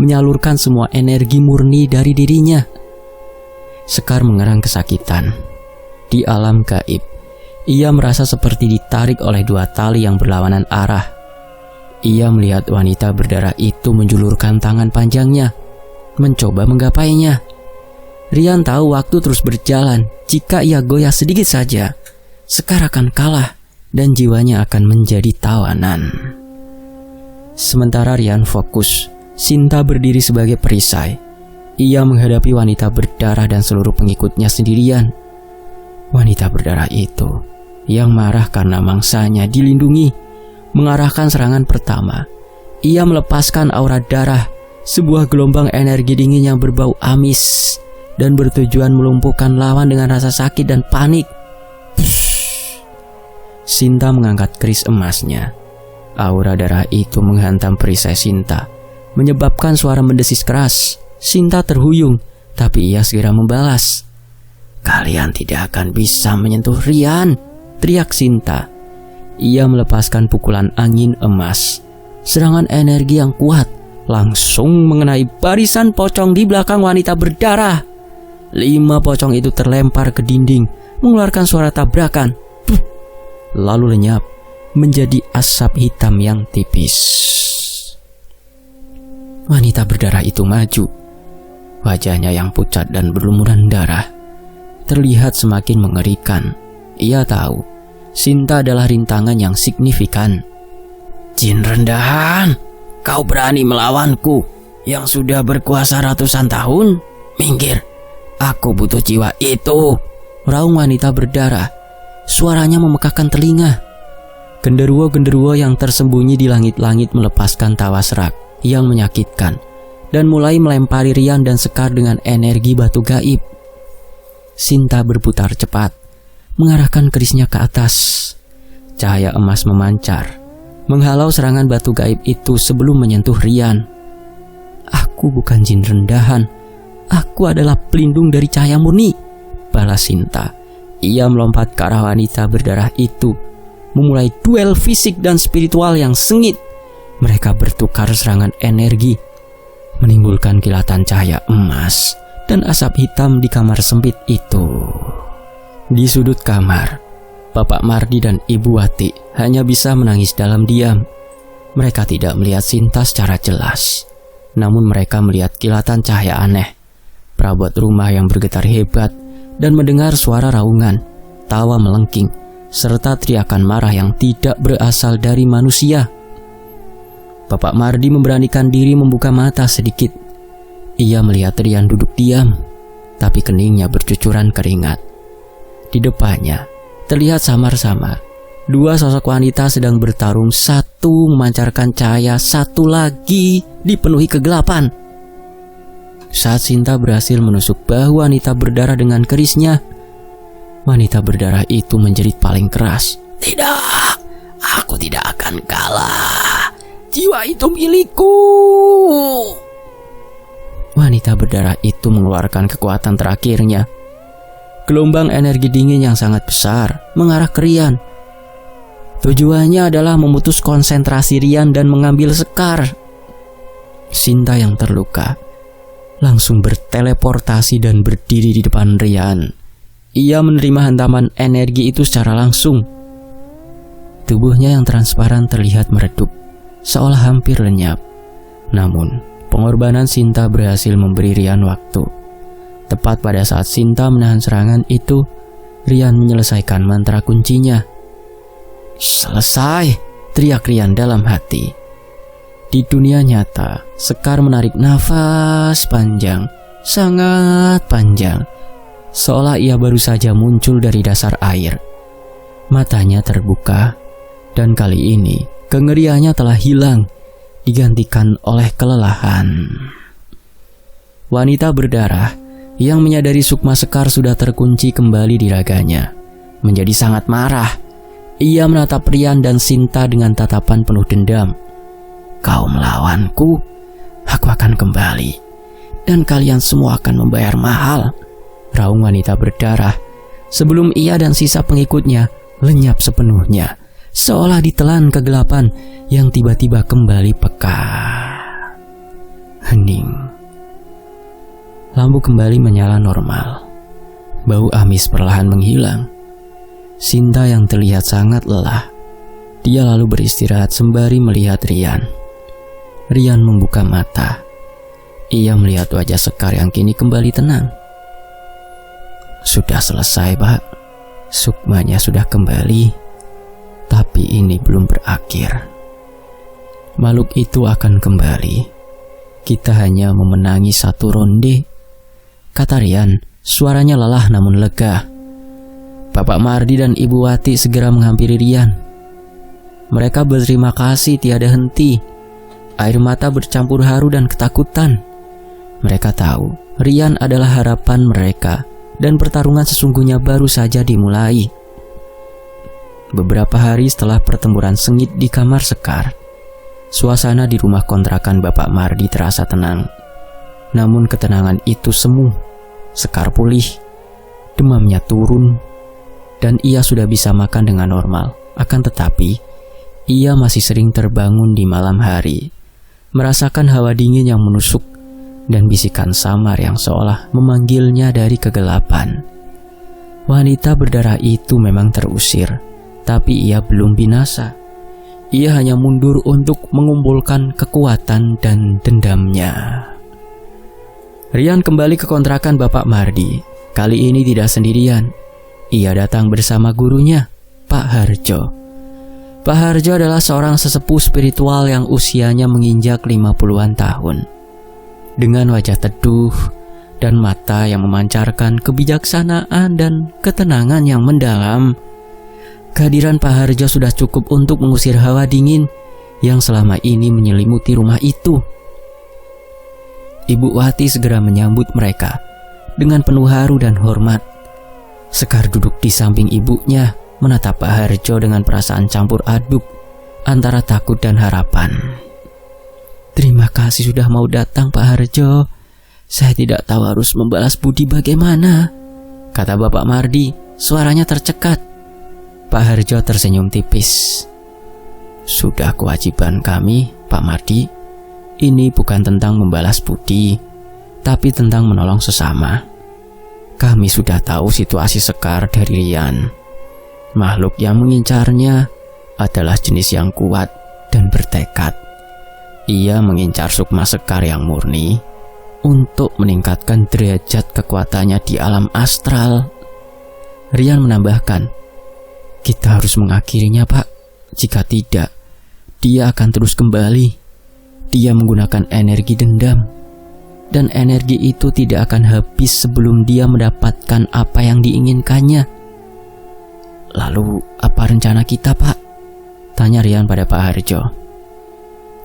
menyalurkan semua energi murni dari dirinya. Sekar mengerang kesakitan. Di alam gaib, ia merasa seperti ditarik oleh 2 tali yang berlawanan arah. Ia melihat wanita berdarah itu menjulurkan tangan panjangnya, mencoba menggapainya. Rian tahu waktu terus berjalan. Jika ia goyah sedikit saja, Sekar akan kalah dan jiwanya akan menjadi tawanan. Sementara Rian fokus, Sinta berdiri sebagai perisai. Ia menghadapi wanita berdarah dan seluruh pengikutnya sendirian. Wanita berdarah itu yang marah karena mangsanya dilindungi, mengarahkan serangan pertama. Ia melepaskan aura darah, sebuah gelombang energi dingin yang berbau amis dan bertujuan melumpuhkan lawan dengan rasa sakit dan panik. Sinta mengangkat keris emasnya. Aura darah itu menghantam perisai Sinta, menyebabkan suara mendesis keras. Sinta terhuyung, tapi ia segera membalas. Kalian tidak akan bisa menyentuh Rian, teriak Sinta. Ia melepaskan pukulan angin emas. Serangan energi yang kuat langsung mengenai barisan pocong di belakang wanita berdarah. 5 pocong itu terlempar ke dinding, mengeluarkan suara tabrakan. Lalu lenyap menjadi asap hitam yang tipis. Wanita berdarah itu maju. Wajahnya yang pucat dan berlumuran darah terlihat semakin mengerikan. Ia tahu Sinta adalah rintangan yang signifikan. "Jin rendahan, kau berani melawanku yang sudah berkuasa ratusan tahun? Minggir, aku butuh jiwa itu," raung wanita berdarah. Suaranya memekakkan telinga. Genderuwo-genderuwo yang tersembunyi di langit-langit melepaskan tawa serak yang menyakitkan dan mulai melempari Rian dan Sekar dengan energi batu gaib. Sinta berputar cepat, mengarahkan kerisnya ke atas. Cahaya emas memancar, menghalau serangan batu gaib itu sebelum menyentuh Rian. "Aku bukan jin rendahan, aku adalah pelindung dari cahaya murni," balas Sinta. Ia melompat ke arah wanita berdarah itu, memulai duel fisik dan spiritual yang sengit. Mereka bertukar serangan energi, menimbulkan kilatan cahaya emas dan asap hitam di kamar sempit itu. Di sudut kamar, Bapak Mardi dan Ibu Wati hanya bisa menangis dalam diam. Mereka tidak melihat Sinta secara jelas, namun mereka melihat kilatan cahaya aneh, perabot rumah yang bergetar hebat, dan mendengar suara raungan, tawa melengking, serta teriakan marah yang tidak berasal dari manusia. Bapak Mardi memberanikan diri membuka mata sedikit. Ia melihat Rian duduk diam, tapi keningnya bercucuran keringat. Di depannya terlihat samar-samar dua sosok wanita sedang bertarung, satu memancarkan cahaya, satu lagi dipenuhi kegelapan. Saat Sinta berhasil menusuk bahu wanita berdarah dengan kerisnya, wanita berdarah itu menjerit paling keras. "Tidak, aku tidak akan kalah. Jiwa itu milikku." Wanita berdarah itu mengeluarkan kekuatan terakhirnya. Gelombang energi dingin yang sangat besar mengarah ke Rian. Tujuannya adalah memutus konsentrasi Rian dan mengambil Sekar. Sinta yang terluka langsung berteleportasi dan berdiri di depan Rian. Ia menerima hantaman energi itu secara langsung. Tubuhnya yang transparan terlihat meredup, seolah hampir lenyap. Namun, pengorbanan Sinta berhasil memberi Rian waktu. Tepat pada saat Sinta menahan serangan itu, Rian menyelesaikan mantra kuncinya. "Selesai!" teriak Rian dalam hati. Di dunia nyata, Sekar menarik nafas panjang, sangat panjang, seolah ia baru saja muncul dari dasar air. Matanya terbuka, dan kali ini kengeriannya telah hilang, digantikan oleh kelelahan. Wanita berdarah yang menyadari sukma Sekar sudah terkunci kembali di raganya menjadi sangat marah. Ia menatap Rian dan Sinta dengan tatapan penuh dendam. "Kau melawanku, aku akan kembali, dan kalian semua akan membayar mahal," raung wanita berdarah sebelum ia dan sisa pengikutnya lenyap sepenuhnya, seolah ditelan kegelapan yang tiba-tiba kembali peka. Hening. Lampu kembali menyala normal. Bau amis perlahan menghilang. Sinta yang terlihat sangat lelah. Dia lalu beristirahat sembari melihat Rian. Rian membuka mata. Ia melihat wajah Sekar yang kini kembali tenang. "Sudah selesai, Pak. Sukmanya sudah kembali. Tapi ini belum berakhir. Makhluk itu akan kembali. Kita hanya memenangi satu ronde," kata Rian. Suaranya lelah namun lega. Bapak Mardi dan Ibu Wati segera menghampiri Rian. Mereka berterima kasih tiada henti. Air mata bercampur haru dan ketakutan. Mereka tahu Rian adalah harapan mereka dan pertarungan sesungguhnya baru saja dimulai. Beberapa hari setelah pertempuran sengit di kamar Sekar, suasana di rumah kontrakan Bapak Mardi terasa tenang. Namun ketenangan itu semu. Sekar pulih, demamnya turun, dan ia sudah bisa makan dengan normal. Akan tetapi, ia masih sering terbangun di malam hari, merasakan hawa dingin yang menusuk dan bisikan samar yang seolah memanggilnya dari kegelapan. Wanita berdarah itu memang terusir, tapi ia belum binasa. Ia hanya mundur untuk mengumpulkan kekuatan dan dendamnya. Rian kembali ke kontrakan Bapak Mardi. Kali ini tidak sendirian. Ia datang bersama gurunya, Pak Harjo. Pak Harjo adalah seorang sesepuh spiritual yang usianya menginjak 50-an tahun. Dengan wajah teduh dan mata yang memancarkan kebijaksanaan dan ketenangan yang mendalam, kehadiran Pak Harjo sudah cukup untuk mengusir hawa dingin yang selama ini menyelimuti rumah itu. Ibu Wati segera menyambut mereka dengan penuh haru dan hormat. Sekar duduk di samping ibunya, menatap Pak Harjo dengan perasaan campur aduk antara takut dan harapan. "Terima kasih sudah mau datang, Pak Harjo. Saya tidak tahu harus membalas budi bagaimana," kata Bapak Mardi, suaranya tercekat. Pak Harjo tersenyum tipis. "Sudah kewajiban kami, Pak Mardi. Ini bukan tentang membalas budi, tapi tentang menolong sesama. Kami sudah tahu situasi Sekar dari Rian. Makhluk yang mengincarnya adalah jenis yang kuat dan bertekad. Ia mengincar sukma Sekar yang murni untuk meningkatkan derajat kekuatannya di alam astral." Rian menambahkan, "Kita harus mengakhirinya, Pak. Jika tidak, dia akan terus kembali. Dia menggunakan energi dendam, dan energi itu tidak akan habis sebelum dia mendapatkan apa yang diinginkannya." "Lalu apa rencana kita, Pak?" tanya Rian pada Pak Harjo.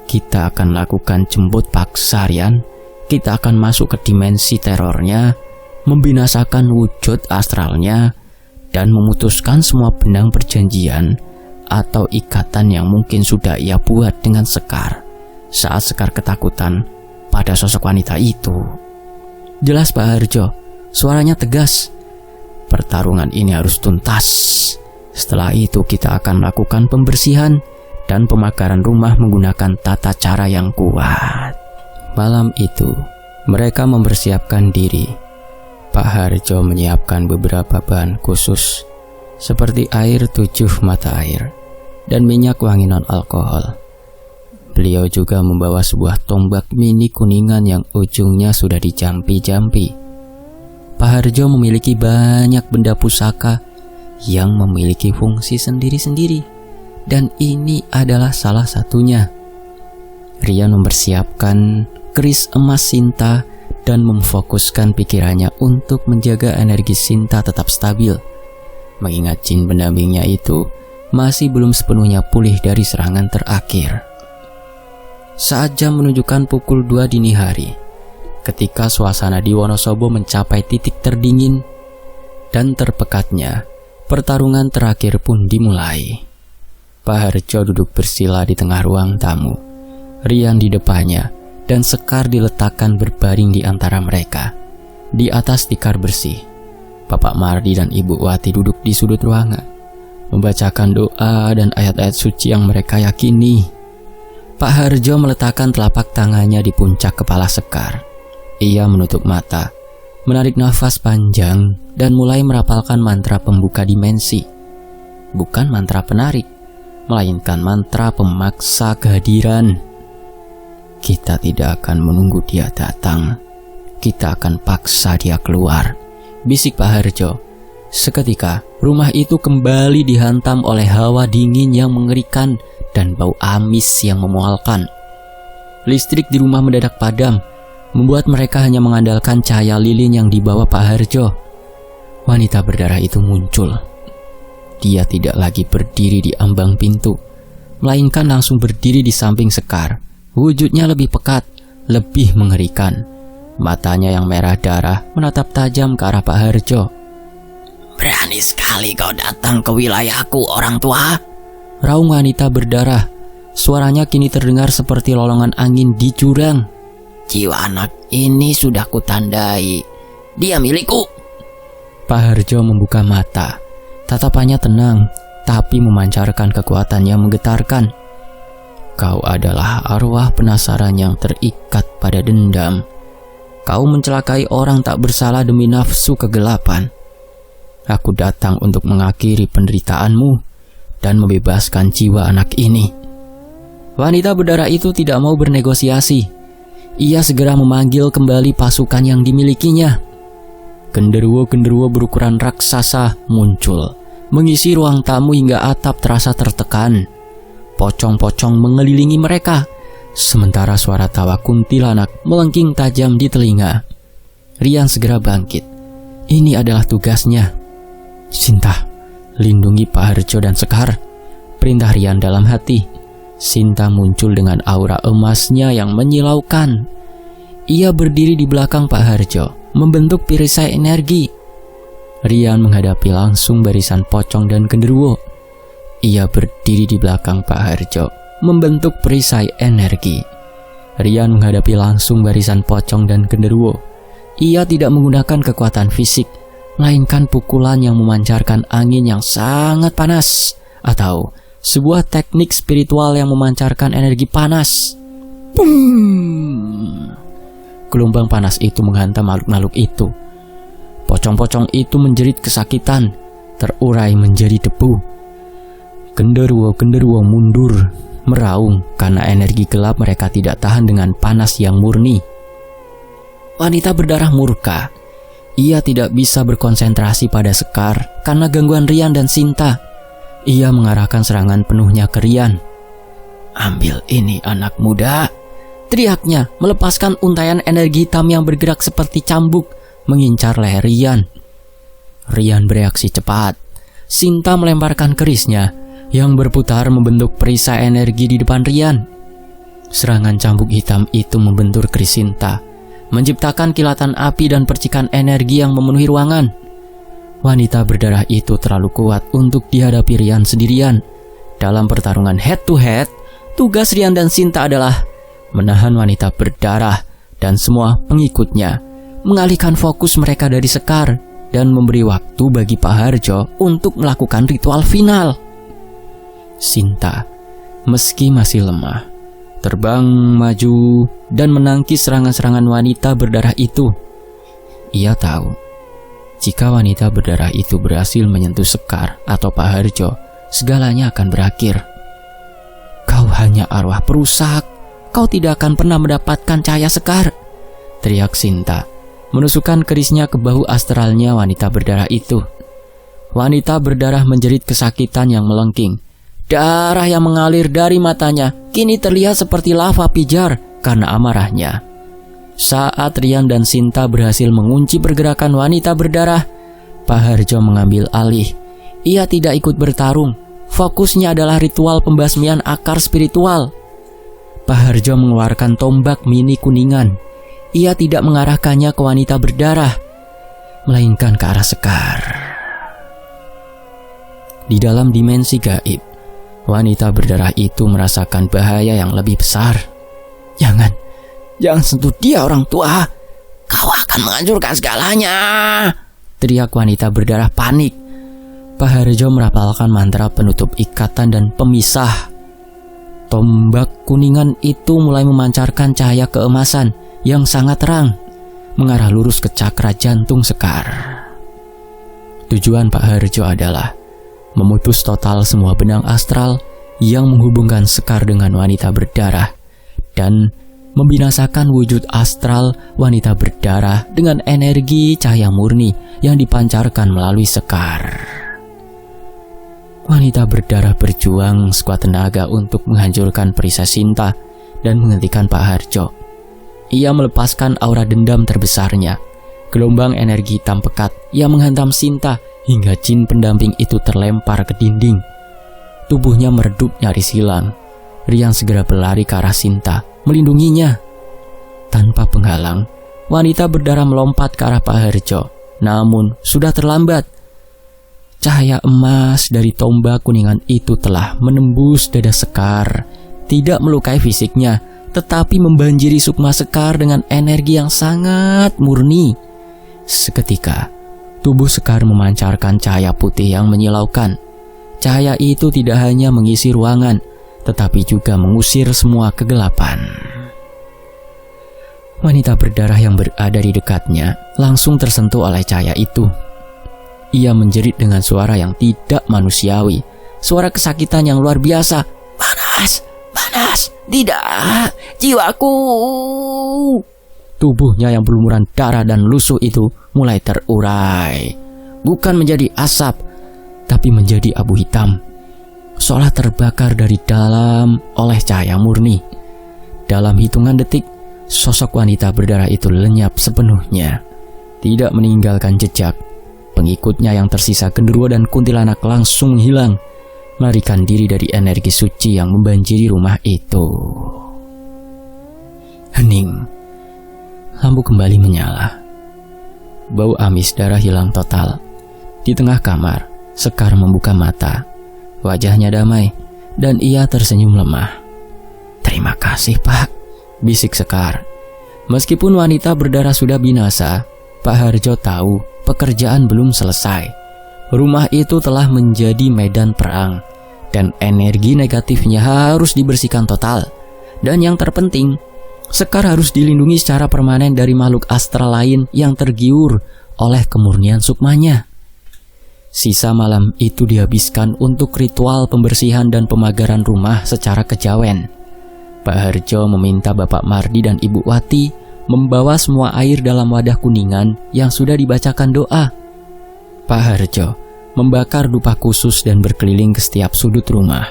"Kita akan lakukan jemput paksa, Rian. Kita akan masuk ke dimensi terornya, membinasakan wujud astralnya, dan memutuskan semua benang perjanjian atau ikatan yang mungkin sudah ia buat dengan Sekar saat Sekar ketakutan pada sosok wanita itu." "Jelas, Pak Harjo," suaranya tegas. "Pertarungan ini harus tuntas. Setelah itu kita akan melakukan pembersihan dan pemakaran rumah menggunakan tata cara yang kuat." Malam itu, mereka mempersiapkan diri. Pak Harjo menyiapkan beberapa bahan khusus, seperti air 7 mata air dan minyak wangi non-alkohol. Beliau juga membawa sebuah tombak mini kuningan yang ujungnya sudah dijampi-jampi. Pak Harjo memiliki banyak benda pusaka yang memiliki fungsi sendiri-sendiri, dan ini adalah salah satunya. Rian mempersiapkan keris emas Sinta dan memfokuskan pikirannya untuk menjaga energi Sinta tetap stabil, mengingat jin pendampingnya itu masih belum sepenuhnya pulih dari serangan terakhir. Saat jam menunjukkan pukul 2 dini hari, ketika suasana di Wonosobo mencapai titik terdingin dan terpekatnya, pertarungan terakhir pun dimulai. Pak Harjo duduk bersila di tengah ruang tamu, Rian di depannya, dan Sekar diletakkan berbaring di antara mereka. Di atas tikar bersih, Bapak Mardi dan Ibu Wati duduk di sudut ruangan, membacakan doa dan ayat-ayat suci yang mereka yakini. Pak Harjo meletakkan telapak tangannya di puncak kepala Sekar. Ia menutup mata, menarik nafas panjang, dan mulai merapalkan mantra pembuka dimensi. Bukan mantra penarik, melainkan mantra pemaksa kehadiran. "Kita tidak akan menunggu dia datang. Kita akan paksa dia keluar," bisik Pak Harjo. Seketika, rumah itu kembali dihantam oleh hawa dingin yang mengerikan dan bau amis yang memualkan. Listrik di rumah mendadak padam, membuat mereka hanya mengandalkan cahaya lilin yang dibawa Pak Harjo. Wanita berdarah itu muncul. Dia tidak lagi berdiri di ambang pintu, melainkan langsung berdiri di samping Sekar. Wujudnya lebih pekat, lebih mengerikan. Matanya yang merah darah menatap tajam ke arah Pak Harjo. "Berani sekali kau datang ke wilayahku, orang tua," raung wanita berdarah. Suaranya kini terdengar seperti lolongan angin di jurang. "Jiwa anak ini sudah kutandai. Dia milikku." Pak Harjo membuka mata. Tatapannya tenang, tapi memancarkan kekuatan yang menggetarkan. "Kau adalah arwah penasaran yang terikat pada dendam. Kau mencelakai orang tak bersalah demi nafsu kegelapan. Aku datang untuk mengakhiri penderitaanmu dan membebaskan jiwa anak ini." Wanita berdarah itu tidak mau bernegosiasi. ia segera memanggil kembali pasukan yang dimilikinya. Genderuwo-genderuwo berukuran raksasa muncul, mengisi ruang tamu hingga atap terasa tertekan. Pocong-pocong mengelilingi mereka, sementara suara tawa kuntilanak melengking tajam di telinga. Rian segera bangkit. Ini adalah tugasnya. Sinta, lindungi Pak Harjo dan Sekar, perintah Rian dalam hati. Sinta muncul dengan aura emasnya yang menyilaukan. Ia berdiri di belakang Pak Harjo, membentuk perisai energi. Rian menghadapi langsung barisan pocong dan genderuwo. Ia berdiri di belakang Pak Harjo, membentuk perisai energi. Rian menghadapi langsung barisan pocong dan genderuwo. Ia tidak menggunakan kekuatan fisik, melainkan pukulan yang memancarkan angin yang sangat panas, atau sebuah teknik spiritual yang memancarkan energi panas. Boom! Gelombang panas itu menghantam makhluk-makhluk itu. Pocong-pocong itu menjerit kesakitan, terurai menjadi debu. Genderuwo-genderuwo mundur, meraung karena energi gelap mereka tidak tahan dengan panas yang murni. Wanita berdarah murka. Ia tidak bisa berkonsentrasi pada Sekar karena gangguan Rian dan Sinta. Ia mengarahkan serangan penuhnya ke Rian. "Ambil ini anak muda," teriaknya, melepaskan untaian energi hitam yang bergerak seperti cambuk mengincar leher Rian. Rian bereaksi cepat. Sinta melemparkan kerisnya yang berputar membentuk perisai energi di depan Rian. Serangan cambuk hitam itu membentur keris Sinta, menciptakan kilatan api dan percikan energi yang memenuhi ruangan. Wanita berdarah itu terlalu kuat untuk dihadapi Rian sendirian. Dalam pertarungan head to head, tugas Rian dan Sinta adalah menahan wanita berdarah dan semua pengikutnya, mengalihkan fokus mereka dari Sekar, dan memberi waktu bagi Pak Harjo untuk melakukan ritual final. Sinta, meski masih lemah, terbang maju dan menangkis serangan-serangan wanita berdarah itu. Ia tahu, jika wanita berdarah itu berhasil menyentuh Sekar atau Pak Harjo, segalanya akan berakhir. "Kau hanya arwah perusak, kau tidak akan pernah mendapatkan cahaya Sekar," teriak Sinta, menusukkan kerisnya ke bahu astralnya wanita berdarah itu. Wanita berdarah menjerit kesakitan yang melengking. Darah yang mengalir dari matanya kini terlihat seperti lava pijar karena amarahnya. Saat Rian dan Sinta berhasil mengunci pergerakan wanita berdarah, Pak Harjo mengambil alih. Ia tidak ikut bertarung. Fokusnya adalah ritual pembasmian akar spiritual. Pak Harjo mengeluarkan tombak mini kuningan. Ia tidak mengarahkannya ke wanita berdarah, melainkan ke arah Sekar. Di dalam dimensi gaib, wanita berdarah itu merasakan bahaya yang lebih besar. Jangan sentuh dia, orang tua. Kau akan menghancurkan segalanya," teriak wanita berdarah panik. Pak Harjo merapalkan mantra penutup ikatan dan pemisah. Tombak kuningan itu mulai memancarkan cahaya keemasan yang sangat terang, mengarah lurus ke cakra jantung Sekar. Tujuan Pak Harjo adalah memutus total semua benang astral yang menghubungkan Sekar dengan wanita berdarah, dan membinasakan wujud astral wanita berdarah dengan energi cahaya murni yang dipancarkan melalui Sekar. Wanita berdarah berjuang sekuat tenaga untuk menghancurkan perisai Sinta dan menghentikan Pak Harjo. Ia melepaskan aura dendam terbesarnya. Gelombang energi hitam pekat yang menghantam Sinta hingga jin pendamping itu terlempar ke dinding. Tubuhnya meredup nyaris hilang. Rian segera berlari ke arah Sinta, melindunginya. Tanpa penghalang, wanita berdarah melompat ke arah Pak Harjo. Namun sudah terlambat. Cahaya emas dari tombak kuningan itu telah menembus dada Sekar, tidak melukai fisiknya, tetapi membanjiri sukma Sekar dengan energi yang sangat murni. Seketika, tubuh Sekar memancarkan cahaya putih yang menyilaukan. Cahaya itu tidak hanya mengisi ruangan, tetapi juga mengusir semua kegelapan. Wanita berdarah yang berada di dekatnya langsung tersentuh oleh cahaya itu. Ia menjerit dengan suara yang tidak manusiawi, suara kesakitan yang luar biasa. "Panas! Panas!" Awas, tidak, jiwaku. Tubuhnya yang berlumuran darah dan lusuh itu mulai terurai. Bukan menjadi asap, tapi menjadi abu hitam, seolah terbakar dari dalam oleh cahaya murni. Dalam hitungan detik, sosok wanita berdarah itu lenyap sepenuhnya, tidak meninggalkan jejak. Pengikutnya yang tersisa genderuwo dan kuntilanak langsung menghilang, melarikan diri dari energi suci yang membanjiri rumah itu. Hening. Lampu kembali menyala. Bau amis darah hilang total. Di tengah kamar, Sekar membuka mata. Wajahnya damai dan ia tersenyum lemah. "Terima kasih, Pak," bisik Sekar. Meskipun wanita berdarah sudah binasa, Pak Harjo tahu pekerjaan belum selesai. Rumah itu telah menjadi medan perang dan energi negatifnya harus dibersihkan total. Dan yang terpenting, Sekar harus dilindungi secara permanen dari makhluk astral lain yang tergiur oleh kemurnian sukmanya. Sisa malam itu dihabiskan untuk ritual pembersihan dan pemagaran rumah secara kejawen. Pak Harjo meminta Bapak Mardi dan Ibu Wati membawa semua air dalam wadah kuningan yang sudah dibacakan doa. Pak Harjo membakar dupa khusus dan berkeliling ke setiap sudut rumah,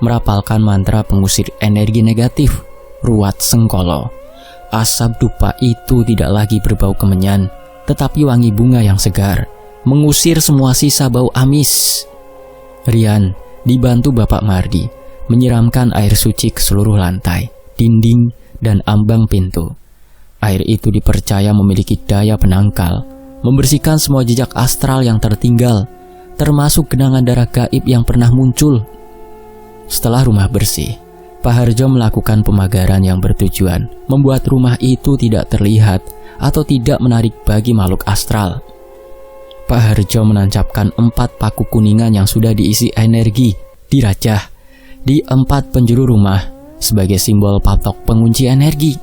merapalkan mantra pengusir energi negatif, ruat sengkolo. Asap dupa itu tidak lagi berbau kemenyan, tetapi wangi bunga yang segar, mengusir semua sisa bau amis. Rian dibantu Bapak Mardi menyiramkan air suci ke seluruh lantai, dinding, dan ambang pintu. Air itu dipercaya memiliki daya penangkal, membersihkan semua jejak astral yang tertinggal, termasuk genangan darah gaib yang pernah muncul. Setelah rumah bersih, Pak Harjo melakukan pemagaran yang bertujuan membuat rumah itu tidak terlihat atau tidak menarik bagi makhluk astral. Pak Harjo menancapkan 4 paku kuningan yang sudah diisi energi di rajah di 4 penjuru rumah sebagai simbol patok pengunci energi.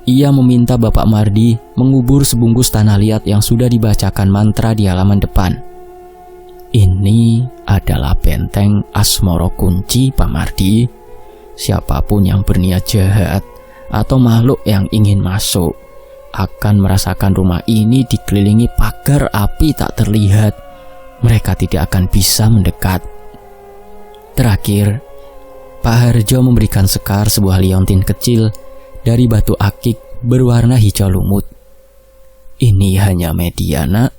Ia meminta Bapak Mardi mengubur sebungkus tanah liat yang sudah dibacakan mantra di halaman depan. "Ini adalah benteng Asmoro Kunci, Pak Mardi. Siapapun yang berniat jahat atau makhluk yang ingin masuk akan merasakan rumah ini dikelilingi pagar api tak terlihat. Mereka tidak akan bisa mendekat." Terakhir, Pak Harjo memberikan Sekar sebuah liontin kecil dari batu akik berwarna hijau lumut. "Ini hanya media, Nak.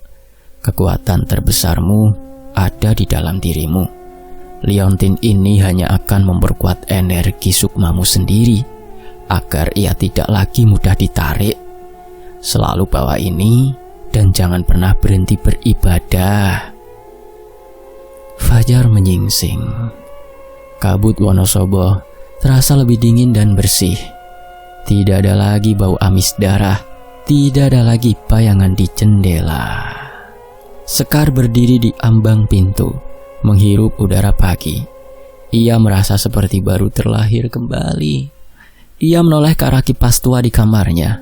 Kekuatan terbesarmu ada di dalam dirimu. Liontin ini hanya akan memperkuat energi sukmamu sendiri, agar ia tidak lagi mudah ditarik. Selalu bawa ini dan jangan pernah berhenti beribadah." Fajar menyingsing. Kabut Wonosobo terasa lebih dingin dan bersih. Tidak ada lagi bau amis darah, tidak ada lagi bayangan di jendela. Sekar berdiri di ambang pintu, menghirup udara pagi. Ia merasa seperti baru terlahir kembali. Ia menoleh ke arah kipas tua di kamarnya.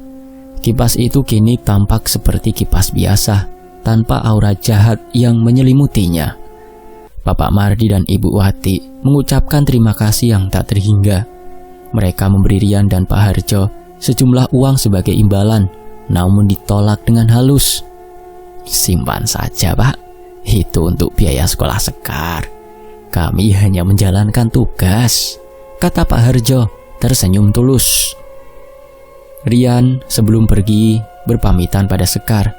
Kipas itu kini tampak seperti kipas biasa, tanpa aura jahat yang menyelimutinya. Bapak Mardi dan Ibu Wati mengucapkan terima kasih yang tak terhingga. Mereka memberi Rian dan Pak Harjo sejumlah uang sebagai imbalan, namun ditolak dengan halus. "Simpan saja, Pak. Itu untuk biaya sekolah Sekar. Kami hanya menjalankan tugas," kata Pak Harjo tersenyum tulus. Rian sebelum pergi berpamitan pada Sekar.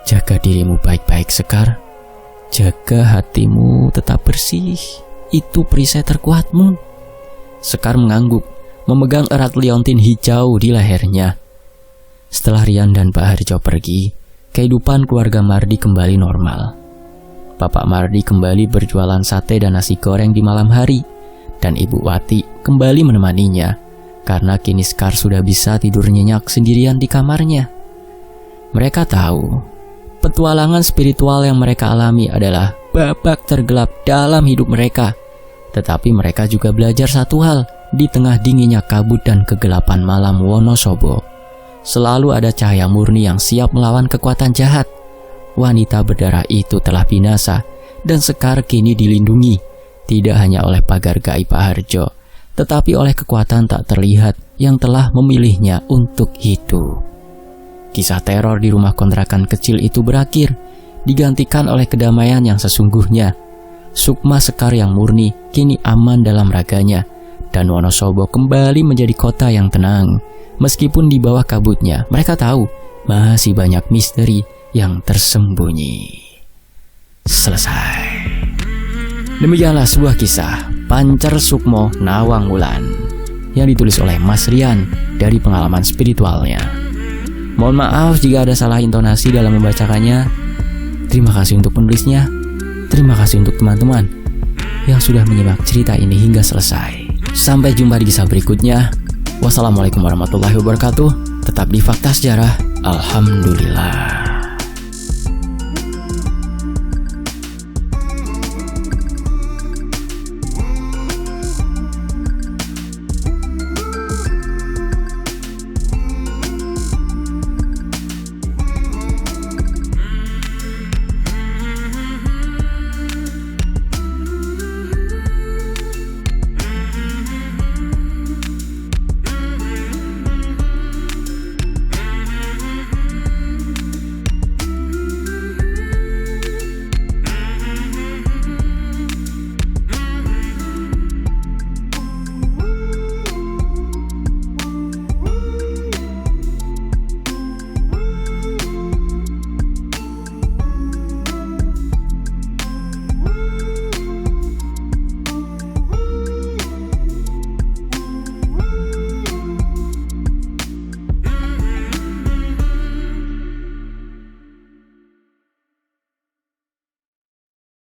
"Jaga dirimu baik-baik, Sekar. Jaga hatimu tetap bersih. Itu perisai terkuatmu." Sekar mengangguk, memegang erat liontin hijau di lehernya. Setelah Rian dan Pak Harjo pergi, kehidupan keluarga Mardi kembali normal. Bapak Mardi kembali berjualan sate dan nasi goreng di malam hari, dan Ibu Wati kembali menemaninya, karena kini Sekar sudah bisa tidur nyenyak sendirian di kamarnya. Mereka tahu, petualangan spiritual yang mereka alami adalah babak tergelap dalam hidup mereka. Tetapi mereka juga belajar satu hal, di tengah dinginnya kabut dan kegelapan malam Wonosobo, selalu ada cahaya murni yang siap melawan kekuatan jahat. Wanita berdarah itu telah binasa, dan Sekar kini dilindungi, tidak hanya oleh pagar gaib Pak Harjo, tetapi oleh kekuatan tak terlihat yang telah memilihnya untuk hidup. Kisah teror di rumah kontrakan kecil itu berakhir, digantikan oleh kedamaian yang sesungguhnya. Sukma Sekar yang murni kini aman dalam raganya, dan Wonosobo kembali menjadi kota yang tenang. Meskipun di bawah kabutnya, mereka tahu masih banyak misteri yang tersembunyi. Selesai. Demikianlah sebuah kisah Pancer Sukmo Nawang Wulan yang ditulis oleh Mas Rian dari pengalaman spiritualnya. Mohon maaf jika ada salah intonasi dalam membacakannya. Terima kasih untuk penulisnya. Terima kasih untuk teman-teman yang sudah menyimak cerita ini hingga selesai. Sampai jumpa di kisah berikutnya. Wassalamualaikum warahmatullahi wabarakatuh. Tetap di Fakta Sejarah. Alhamdulillah.